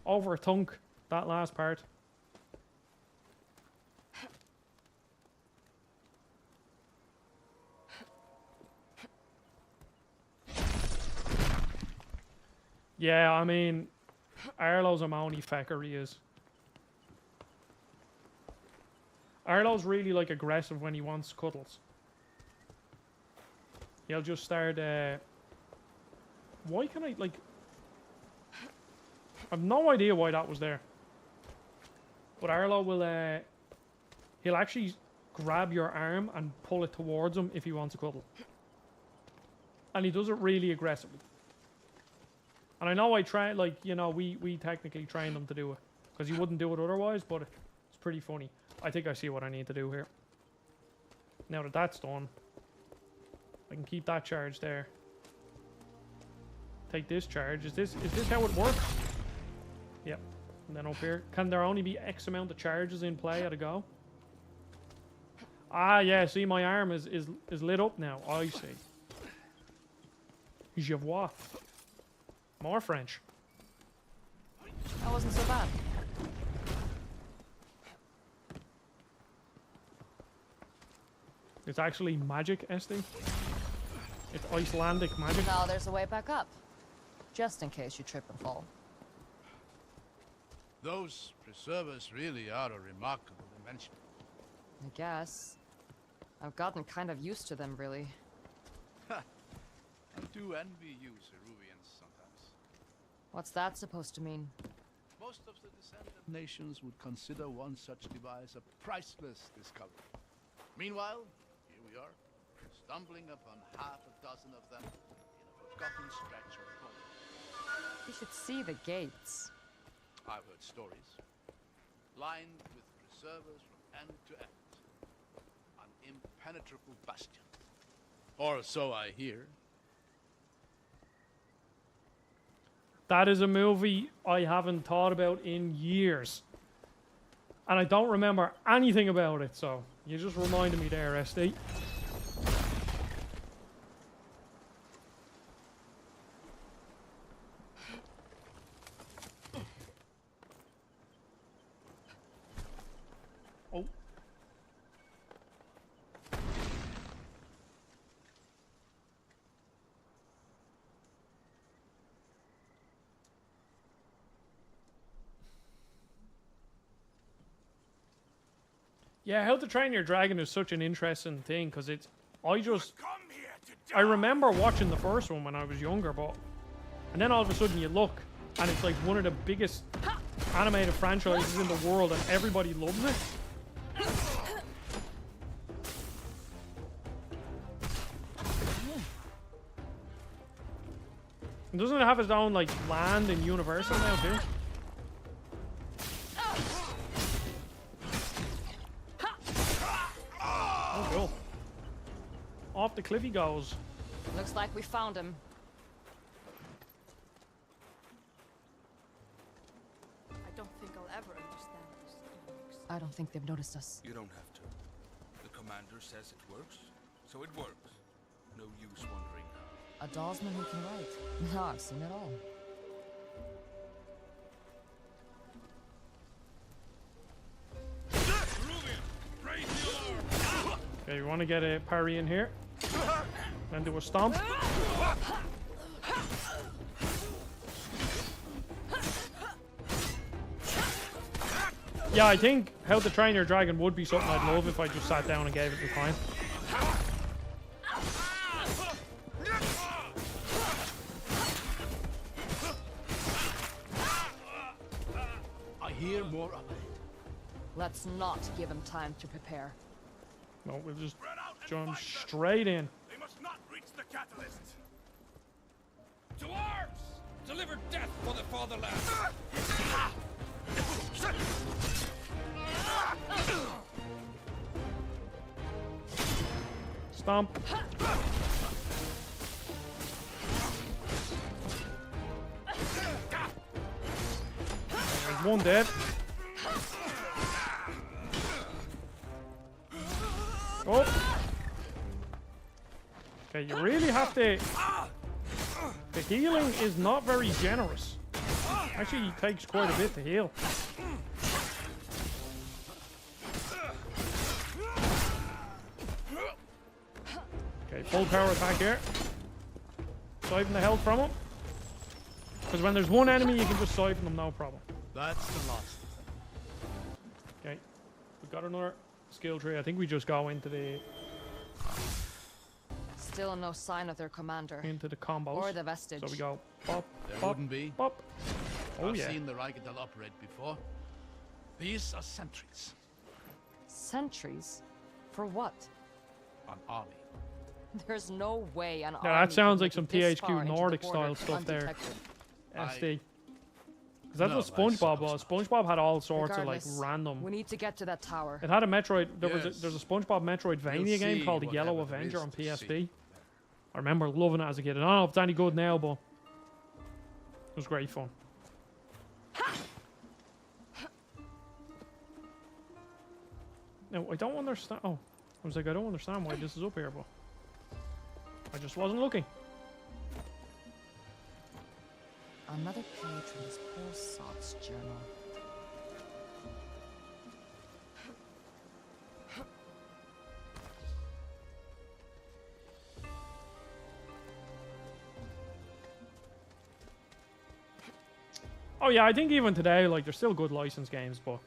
[SPEAKER 1] overthunk that last part. Yeah, I mean, Arlo's a moany fecker, he is. Arlo's really, like, aggressive when he wants cuddles. He'll just start, why can I, like... I've no idea why that was there. But Arlo will, he'll actually grab your arm and pull it towards him if he wants a cuddle. And he does it really aggressively. And I know I try, like, you know, we technically trained him to do it. Because he wouldn't do it otherwise, but it's pretty funny. I think I see what I need to do here. Now that that's done, I can keep that charge there. Take this charge. Is this how it works? Yep. And then up here, can there only be X amount of charges in play at a go? Ah, yeah. See, my arm is lit up now. I see. Je vois. More French.
[SPEAKER 2] That wasn't so bad.
[SPEAKER 1] It's actually magic, SD. It's Icelandic magic.
[SPEAKER 2] Now there's a way back up. Just in case you trip and fall.
[SPEAKER 3] Those preservers really are a remarkable invention.
[SPEAKER 2] I guess. I've gotten kind of used to them, really.
[SPEAKER 3] I do envy you, Ceruvians, sometimes.
[SPEAKER 2] What's that supposed to mean?
[SPEAKER 3] Most of the descendant nations would consider one such device a priceless discovery. Meanwhile, here we are, stumbling upon half a dozen of them in a forgotten stretch of home.
[SPEAKER 2] You should see the gates.
[SPEAKER 3] I've heard stories, lined with preservers from end to end. An impenetrable bastion. Or so I hear.
[SPEAKER 1] That is a movie I haven't thought about in years. And I don't remember anything about it, so you just reminded me there, SD. Oh. Yeah, How to Train Your Dragon is such an interesting thing because it's. I remember watching the first one when I was younger, and then all of a sudden you look and it's like one of the biggest animated franchises in the world and everybody loves it. And doesn't it have its own like land in Universal now too? Oh, cool. Off the cliff he goes.
[SPEAKER 2] Looks like we found him.
[SPEAKER 5] I don't think I'll ever understand this dynamics.
[SPEAKER 2] I don't think they've noticed us.
[SPEAKER 3] You don't have to. The commander says it works, so it works. No use wondering.
[SPEAKER 2] A Dawsman who can write. No, I've seen it all.
[SPEAKER 1] Okay, we want to get a parry in here. And do a stomp. Yeah, I think How to Train Your Dragon would be something I'd love if I just sat down and gave it the time.
[SPEAKER 3] I hear more of it.
[SPEAKER 2] Let's not give him time to prepare.
[SPEAKER 1] No, we'll just jump straight in.
[SPEAKER 6] They must not reach the catalyst. To arms! Deliver death for the fatherland.
[SPEAKER 1] Stomp. There's one dead. Oh. Okay, you really have to... The healing is not very generous. Actually, it takes quite a bit to heal. Okay, full power attack here. Siphon the health from him. Because when there's one enemy, you can just siphon them, no problem.
[SPEAKER 3] That's the last.
[SPEAKER 1] Okay, we've got another skill tree. I think we just go into the
[SPEAKER 2] Still no sign of their commander.
[SPEAKER 1] combos.
[SPEAKER 2] Or the vestige.
[SPEAKER 1] So we go pop,
[SPEAKER 3] There
[SPEAKER 1] pop,
[SPEAKER 3] wouldn't be.
[SPEAKER 1] pop. Oh
[SPEAKER 3] I've
[SPEAKER 1] yeah.
[SPEAKER 3] seen the Reichenthal operate before. These are sentries.
[SPEAKER 2] Sentries? For what?
[SPEAKER 3] An army.
[SPEAKER 2] There's no way an
[SPEAKER 1] Yeah,
[SPEAKER 2] army
[SPEAKER 1] that sounds
[SPEAKER 2] can
[SPEAKER 1] like some
[SPEAKER 2] make it this
[SPEAKER 1] THQ
[SPEAKER 2] far into the
[SPEAKER 1] Nordic
[SPEAKER 2] border
[SPEAKER 1] style stuff there.
[SPEAKER 2] undetected.
[SPEAKER 1] SD. Because that's
[SPEAKER 3] No,
[SPEAKER 1] what
[SPEAKER 3] I
[SPEAKER 1] SpongeBob
[SPEAKER 3] suppose
[SPEAKER 1] was. SpongeBob had all sorts of like
[SPEAKER 2] Regardless,
[SPEAKER 1] random.
[SPEAKER 2] We need to get to that tower.
[SPEAKER 1] It had a Metroid.
[SPEAKER 3] Yes.
[SPEAKER 1] There's a SpongeBob Metroidvania
[SPEAKER 3] We'll
[SPEAKER 1] game
[SPEAKER 3] see
[SPEAKER 1] called The Yellow
[SPEAKER 3] whatever there
[SPEAKER 1] Avenger
[SPEAKER 3] is
[SPEAKER 1] on
[SPEAKER 3] to
[SPEAKER 1] PSP.
[SPEAKER 3] see.
[SPEAKER 1] I remember loving it as a kid. I don't know if it's any good now, but it was great fun. No, I don't understand. Oh, I was like, I don't understand why this is up here, but I just wasn't looking.
[SPEAKER 2] Another page from this poor sot's journal.
[SPEAKER 1] Oh yeah, I think even today, like, there's still good licensed games, but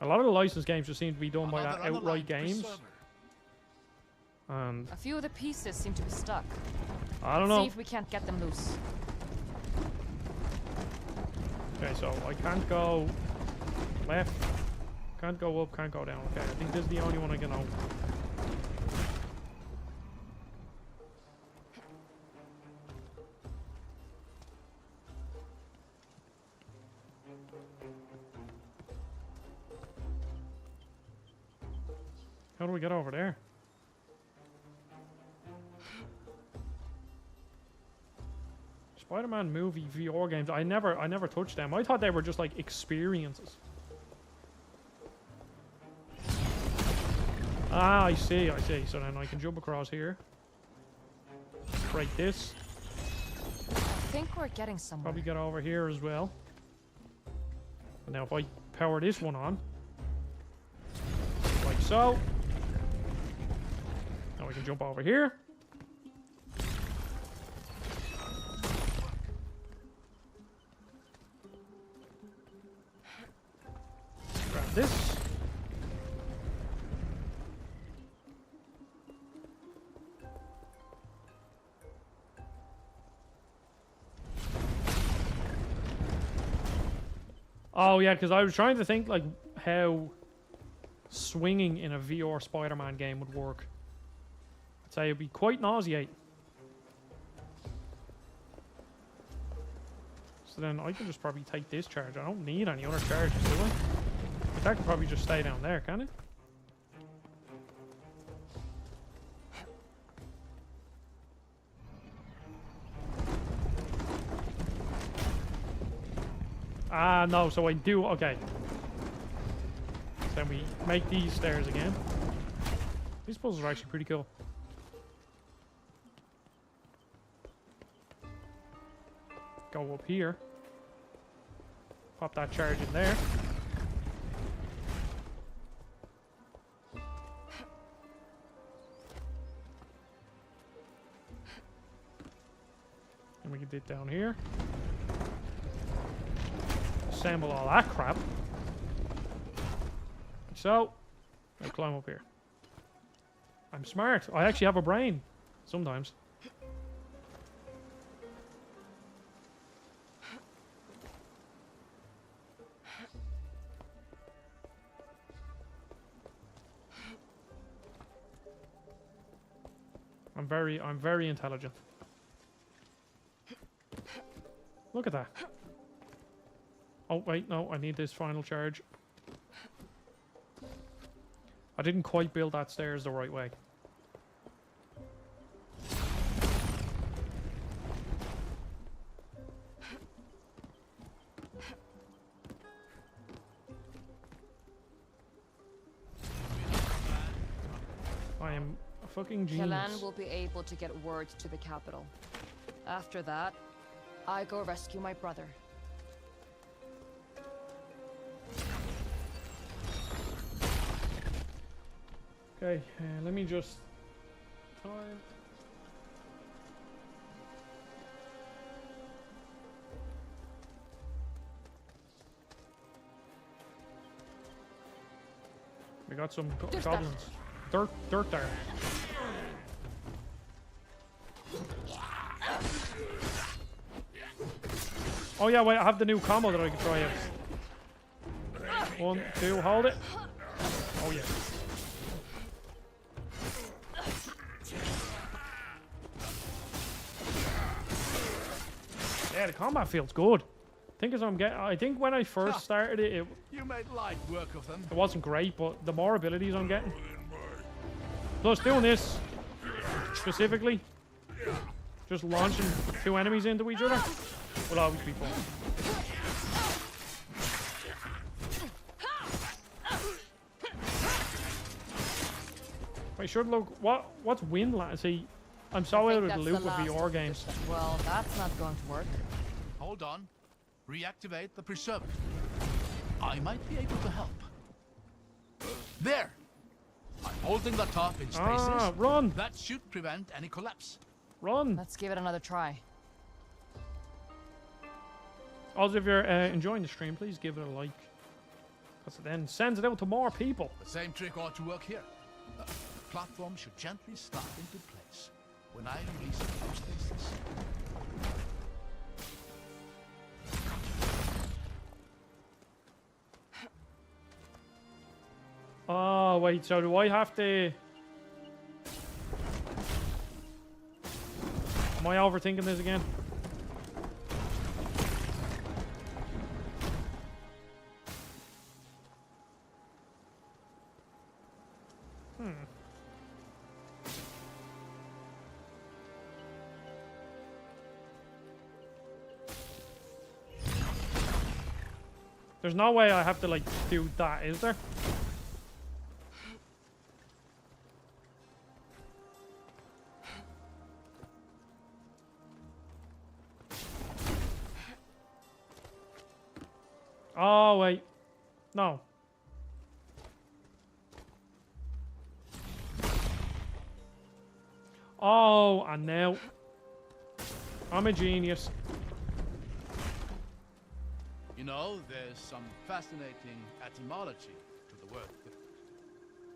[SPEAKER 1] a lot of the licensed games just seem to be done by that
[SPEAKER 3] Another
[SPEAKER 1] outright
[SPEAKER 3] unaligned
[SPEAKER 1] games.
[SPEAKER 3] preserver.
[SPEAKER 1] And
[SPEAKER 2] A few of the pieces seem to be stuck.
[SPEAKER 1] I don't
[SPEAKER 2] See
[SPEAKER 1] know.
[SPEAKER 2] if we can't get them loose.
[SPEAKER 1] Okay, so I can't go left, can't go up, can't go down. Okay, I think this is the only one I can open. How do we get over there? Spider-Man movie VR games. I never touched them. I thought they were just like experiences. Ah, I see, I see. So then I can jump across here. Break this.
[SPEAKER 2] I think we're getting somewhere.
[SPEAKER 1] Probably get over here as well. And now if I power this one on. Like so. Now we can jump over here. Grab this. Oh yeah, because I was trying to think like how swinging in a VR Spider-Man game would work. I'd say it'd be quite nauseating. So then I can just probably take this charge. I don't need any other charges, do I? That could probably just stay down there, can it? Ah, no, so I do, okay. So then we make these stairs again. These puzzles are actually pretty cool. Go up here. Pop that charge in there. And we can do it down here. Assemble all that crap. So, I'll climb up here. I'm smart. I actually have a brain. Sometimes. I'm very intelligent. Look at that. Oh, wait, no, I need this final charge. I didn't quite build that stairs the right way. I am a fucking genius.
[SPEAKER 2] Kellan will be able to get word to the capital. After that, I go rescue my brother.
[SPEAKER 1] Okay, let me just time. We got some goblins. Dirt there. Oh yeah, wait, I have the new combo that I can try out. 1, 2, hold it. Oh yeah. Yeah, the combat feels good. I think when I first started it,
[SPEAKER 3] You made light work of them.
[SPEAKER 1] it wasn't great, but the more abilities I'm getting. Plus doing this specifically, just launching 2 enemies into each other, will always be fun. I should look. What's win? See, I'm so out of the loop with VR games.
[SPEAKER 2] Well, that's not going to work.
[SPEAKER 3] Hold on. Reactivate the preserver. I might be able to help. There! I'm holding the top in stasis.
[SPEAKER 1] Ah, run!
[SPEAKER 3] That should prevent any collapse.
[SPEAKER 1] Run!
[SPEAKER 2] Let's give it another try.
[SPEAKER 1] Also, if you're enjoying the stream, please give it a like. Because it then sends it out to more people.
[SPEAKER 3] The same trick ought to work here. The platform should gently slide into place when I release it from stasis.
[SPEAKER 1] Oh, wait, so do I have to... Am I overthinking this again? There's no way I have to, like, do that, is there? Oh, wait. No. Oh, and now. I'm a genius.
[SPEAKER 3] You know, there's some fascinating etymology to the word.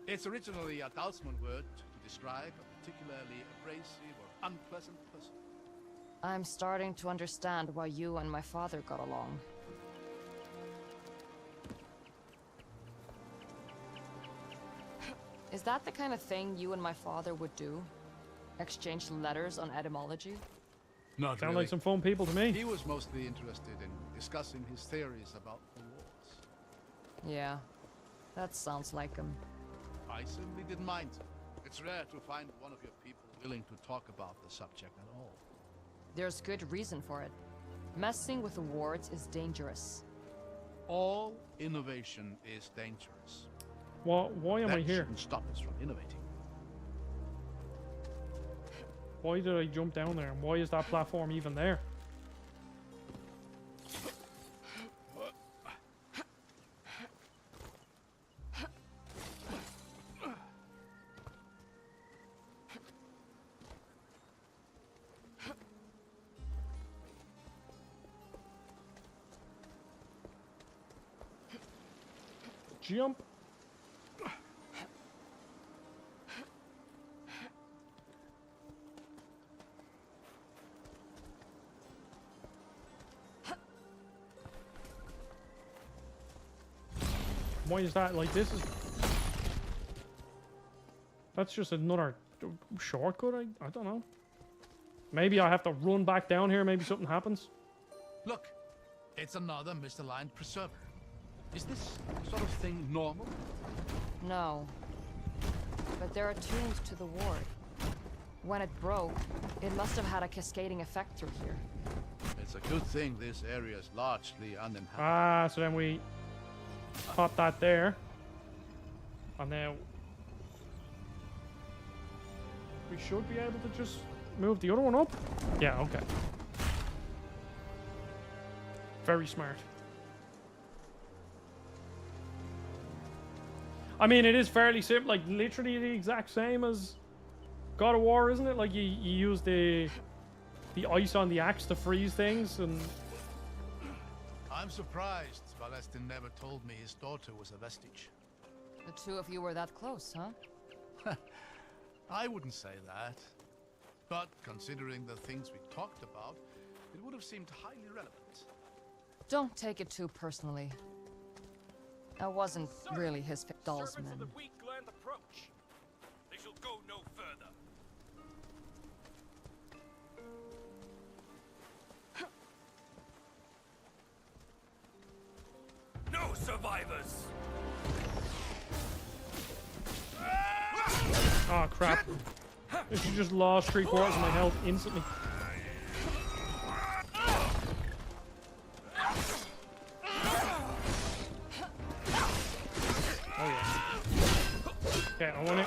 [SPEAKER 3] It's originally a Dalsman word to describe a particularly abrasive or unpleasant person.
[SPEAKER 2] I'm starting to understand why you and my father got along. Is that the kind of thing you and my father would do? Exchange letters on etymology?
[SPEAKER 3] Not
[SPEAKER 1] Sound
[SPEAKER 3] really.
[SPEAKER 1] like some fun people to me.
[SPEAKER 3] He was mostly interested in discussing his theories about the wars.
[SPEAKER 2] Yeah, that sounds like him.
[SPEAKER 3] I certainly didn't mind. It's rare to find one of your people willing to talk about the subject at all.
[SPEAKER 2] There's good reason for it. Messing with the wards is dangerous.
[SPEAKER 3] All innovation is dangerous.
[SPEAKER 1] Why am
[SPEAKER 3] That
[SPEAKER 1] I here?
[SPEAKER 3] shouldn't stop us from innovating.
[SPEAKER 1] Why did I jump down there? And why is that platform even there? Jump. Why is that like this is that's just another shortcut? I don't know. Maybe I have to run back down here, maybe something happens.
[SPEAKER 3] Look, it's another misaligned preserver. Is this sort of thing normal?
[SPEAKER 2] No. But there are tunes to the ward. When it broke, it must have had a cascading effect through here.
[SPEAKER 3] It's a good thing this area is largely uninhabited.
[SPEAKER 1] Ah, so then we pop that there. And now we should be able to just move the other one up. Yeah, okay. Very smart. I mean, it is fairly simple, like literally the exact same as God of War, isn't it? Like you use the ice on the axe to freeze things, and
[SPEAKER 3] I'm surprised Valestin never told me his daughter was a vestige.
[SPEAKER 2] The two of you were that close, huh?
[SPEAKER 3] I wouldn't say that. But considering the things we talked about, it would have seemed highly relevant.
[SPEAKER 2] Don't take it too personally. I wasn't really his doll's man.
[SPEAKER 6] Servants of the weak land approach. They shall go no further. No survivors.
[SPEAKER 1] oh crap! If you just lost 3/4 of my health instantly. Oh yeah. Okay, I want it.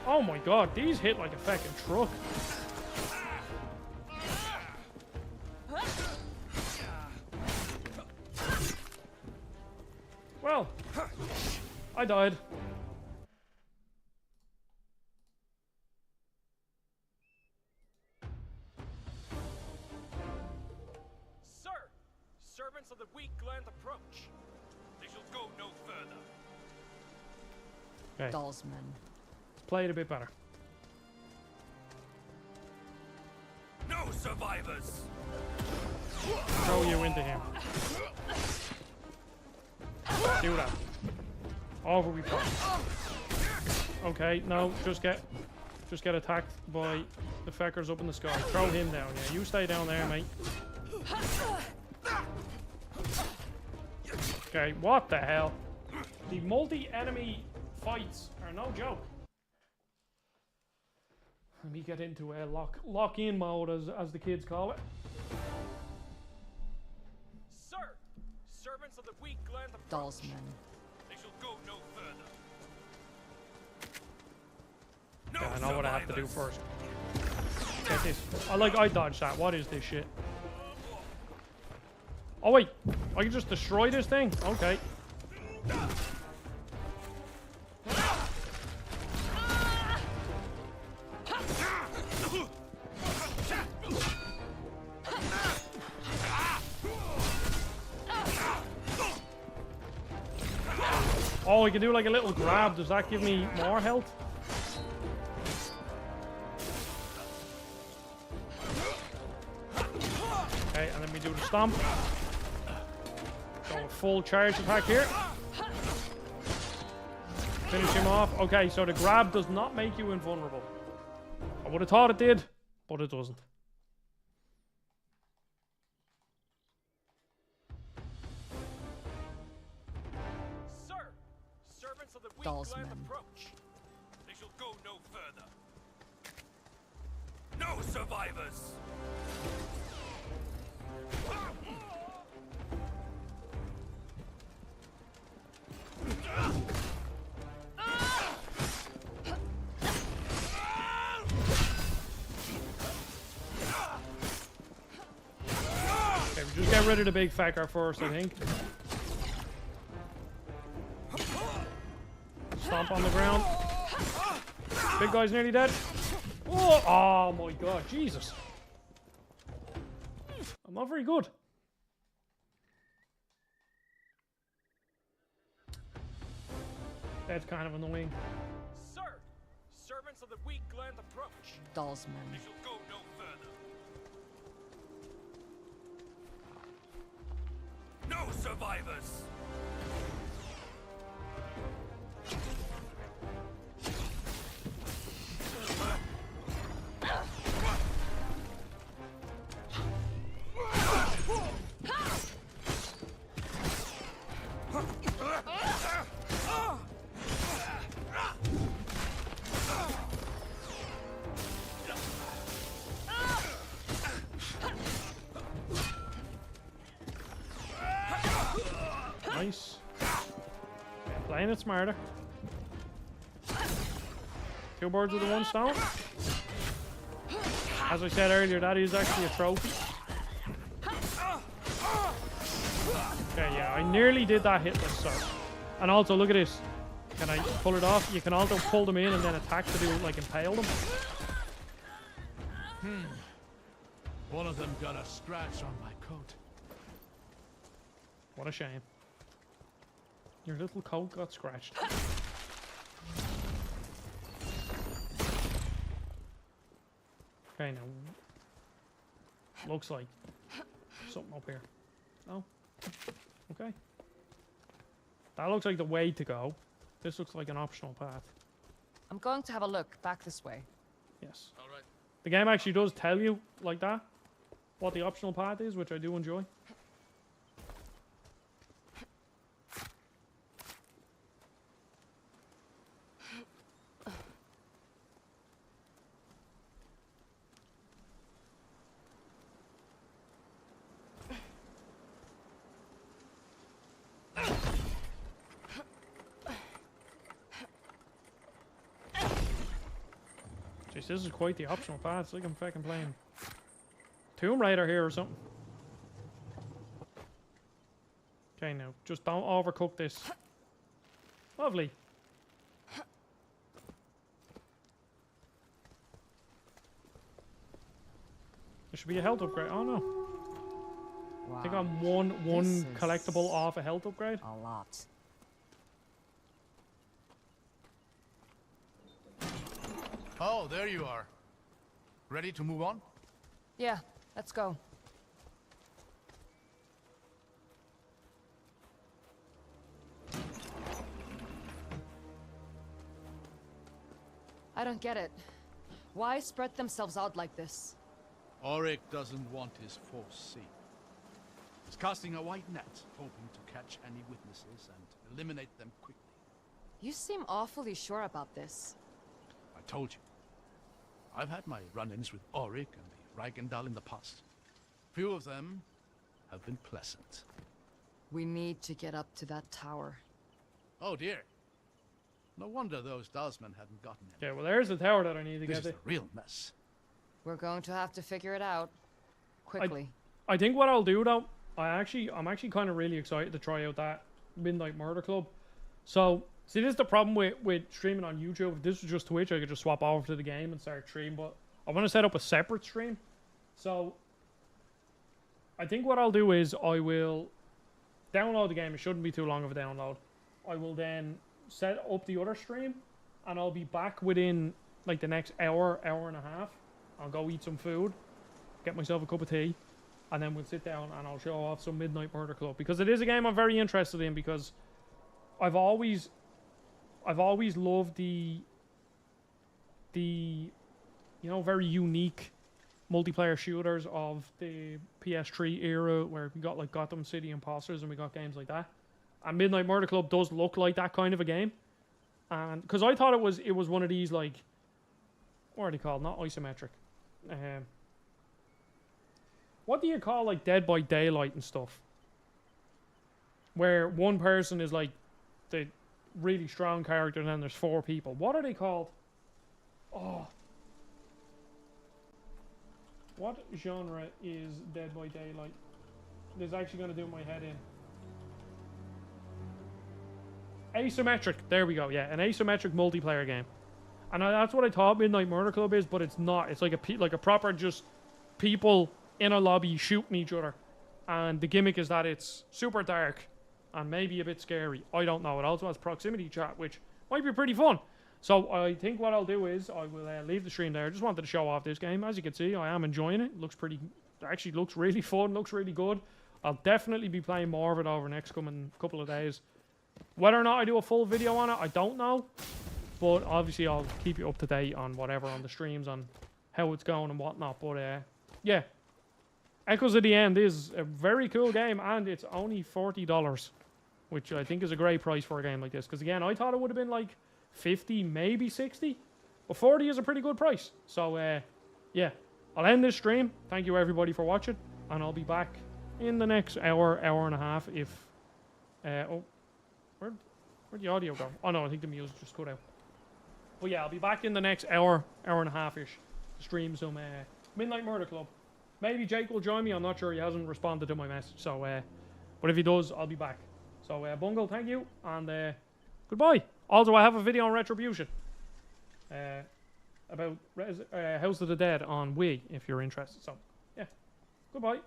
[SPEAKER 1] Oh my god, these hit like a fucking truck. Well, I died.
[SPEAKER 6] Sir, servants of the weak land approach. They shall go no further.
[SPEAKER 1] Okay,
[SPEAKER 2] Doll's men.
[SPEAKER 1] let's play it a bit better.
[SPEAKER 6] No survivors.
[SPEAKER 1] Throw you into him. Do that. Over we pop. Okay, no, just get attacked by the feckers up in the sky. Throw him down. Yeah, you stay down there, mate. Okay, what the hell? The multi-enemy fights are no joke. Let me get into a lock-in mode, as the kids call it.
[SPEAKER 6] Sir, servants of the weak land approach.
[SPEAKER 2] Doll's men.
[SPEAKER 6] They shall go no further. No
[SPEAKER 1] Yeah, I know what I have to do
[SPEAKER 6] survivors.
[SPEAKER 1] first. Get this. I dodged that. What is this shit? Oh wait, I can just destroy this thing? Okay. Oh, I can do like a little grab. Does that give me more health? Okay, and then we do the stomp. Go with full charge attack here. Finish him off. Okay, so the grab does not make you invulnerable. I would have thought it did, but it doesn't.
[SPEAKER 6] Sir, servants of the weak
[SPEAKER 2] Dolls
[SPEAKER 6] land
[SPEAKER 2] men.
[SPEAKER 6] approach. They shall go no further. No survivors.
[SPEAKER 1] Okay, we just get rid of the big fecker first, I think. Stomp on the ground. Big guy's nearly dead. Oh, oh my god, Jesus. I'm not very good. That's kind of annoying.
[SPEAKER 6] Sir, servants of the weak land approach.
[SPEAKER 2] Dolls
[SPEAKER 6] They
[SPEAKER 2] men.
[SPEAKER 6] shall go no further. No survivors.
[SPEAKER 1] Nice. Playing it smarter. Two birds with the one stone. As I said earlier, that is actually a trophy. Okay, yeah, I nearly did that hitless, so. And also, look at this. Can I pull it off? You can also pull them in and then attack to do, like, impale them.
[SPEAKER 3] One of them got a scratch on my coat.
[SPEAKER 1] What a shame. Your little coat got scratched. Okay, now. Looks like something up here. No? Okay. That looks like the way to go. This looks like an optional path.
[SPEAKER 2] I'm going to have a look back this way.
[SPEAKER 1] Yes.
[SPEAKER 3] All right.
[SPEAKER 1] The game actually does tell you, like that, what the optional path is, which I do enjoy. Jeez, this is quite the optional path. It's like I'm fucking playing Tomb Raider here or something. Okay, now, just don't overcook this. Lovely. There should be a health upgrade. Oh no.
[SPEAKER 2] Wow.
[SPEAKER 1] I think I'm one
[SPEAKER 2] This is
[SPEAKER 1] collectible off a health upgrade.
[SPEAKER 2] A lot.
[SPEAKER 3] Oh, there you are. Ready to move on?
[SPEAKER 2] Yeah, let's go. I don't get it. Why spread themselves out like this?
[SPEAKER 3] Auric doesn't want his force seen. He's casting a wide net, hoping to catch any witnesses and eliminate them quickly.
[SPEAKER 2] You seem awfully sure about this.
[SPEAKER 3] I told you. I've had my run-ins with Auric and the Reichendal in the past. Few of them have been pleasant.
[SPEAKER 2] We need to get up to that tower.
[SPEAKER 3] Oh dear. No wonder those Dalsmen hadn't gotten him.
[SPEAKER 1] Okay, well there's the tower that I need to
[SPEAKER 3] This
[SPEAKER 1] get
[SPEAKER 3] is
[SPEAKER 1] to.
[SPEAKER 3] a real mess.
[SPEAKER 2] We're going to have to figure it out. Quickly.
[SPEAKER 1] I think what I'll do though, I'm actually kind of really excited to try out that Midnight Murder Club. So, see, this is the problem with streaming on YouTube. If this was just Twitch, I could just swap over to the game and start stream. But I want to set up a separate stream. So, I think what I'll do is I will download the game. It shouldn't be too long of a download. I will then set up the other stream, and I'll be back within like the next hour, hour and a half. I'll go eat some food, get myself a cup of tea, and then we'll sit down and I'll show off some Midnight Murder Club, because it is a game I'm very interested in, because I've always loved the you know, very unique multiplayer shooters of the PS3 era, where we got like Gotham City Imposters and we got games like that. And Midnight Murder Club does look like that kind of a game. And because I thought it was one of these, like, what are they called? Not isometric. What do you call like Dead by Daylight and stuff? Where one person is like the really strong character and then there's 4 people. What are they called? Oh. What genre is Dead by Daylight? This is actually going to do my head in. Asymmetric. There we go. Yeah, an asymmetric multiplayer game. And that's what I thought Midnight Murder Club is, but it's not. It's like a proper just people in a lobby shooting each other. And the gimmick is that it's super dark and maybe a bit scary. I don't know. It also has proximity chat, which might be pretty fun. So I think what I'll do is I will leave the stream there. I just wanted to show off this game. As you can see, I am enjoying it. It looks pretty... Actually looks really fun. Looks really good. I'll definitely be playing more of it over the next coming couple of days. Whether or not I do a full video on it, I don't know. But obviously I'll keep you up to date on whatever on the streams, on how it's going and whatnot. But yeah. Echoes of the End is a very cool game, and it's only $40, which I think is a great price for a game like this. Because again, I thought it would have been like 50, maybe 60, but 40 is a pretty good price. So yeah, I'll end this stream. Thank you everybody for watching, and I'll be back in the next hour, hour and a half. If oh, where'd the audio go? Oh no, I think the music just cut out. But yeah, I'll be back in the next hour, hour and a half ish to stream some Midnight Murder Club. Maybe Jake will join me. I'm not sure. He hasn't responded to my message. So but if he does, I'll be back. So Bungle, thank you, and goodbye. Also, I have a video on Retribution about House of the Dead on Wii, if you're interested. So, yeah, goodbye.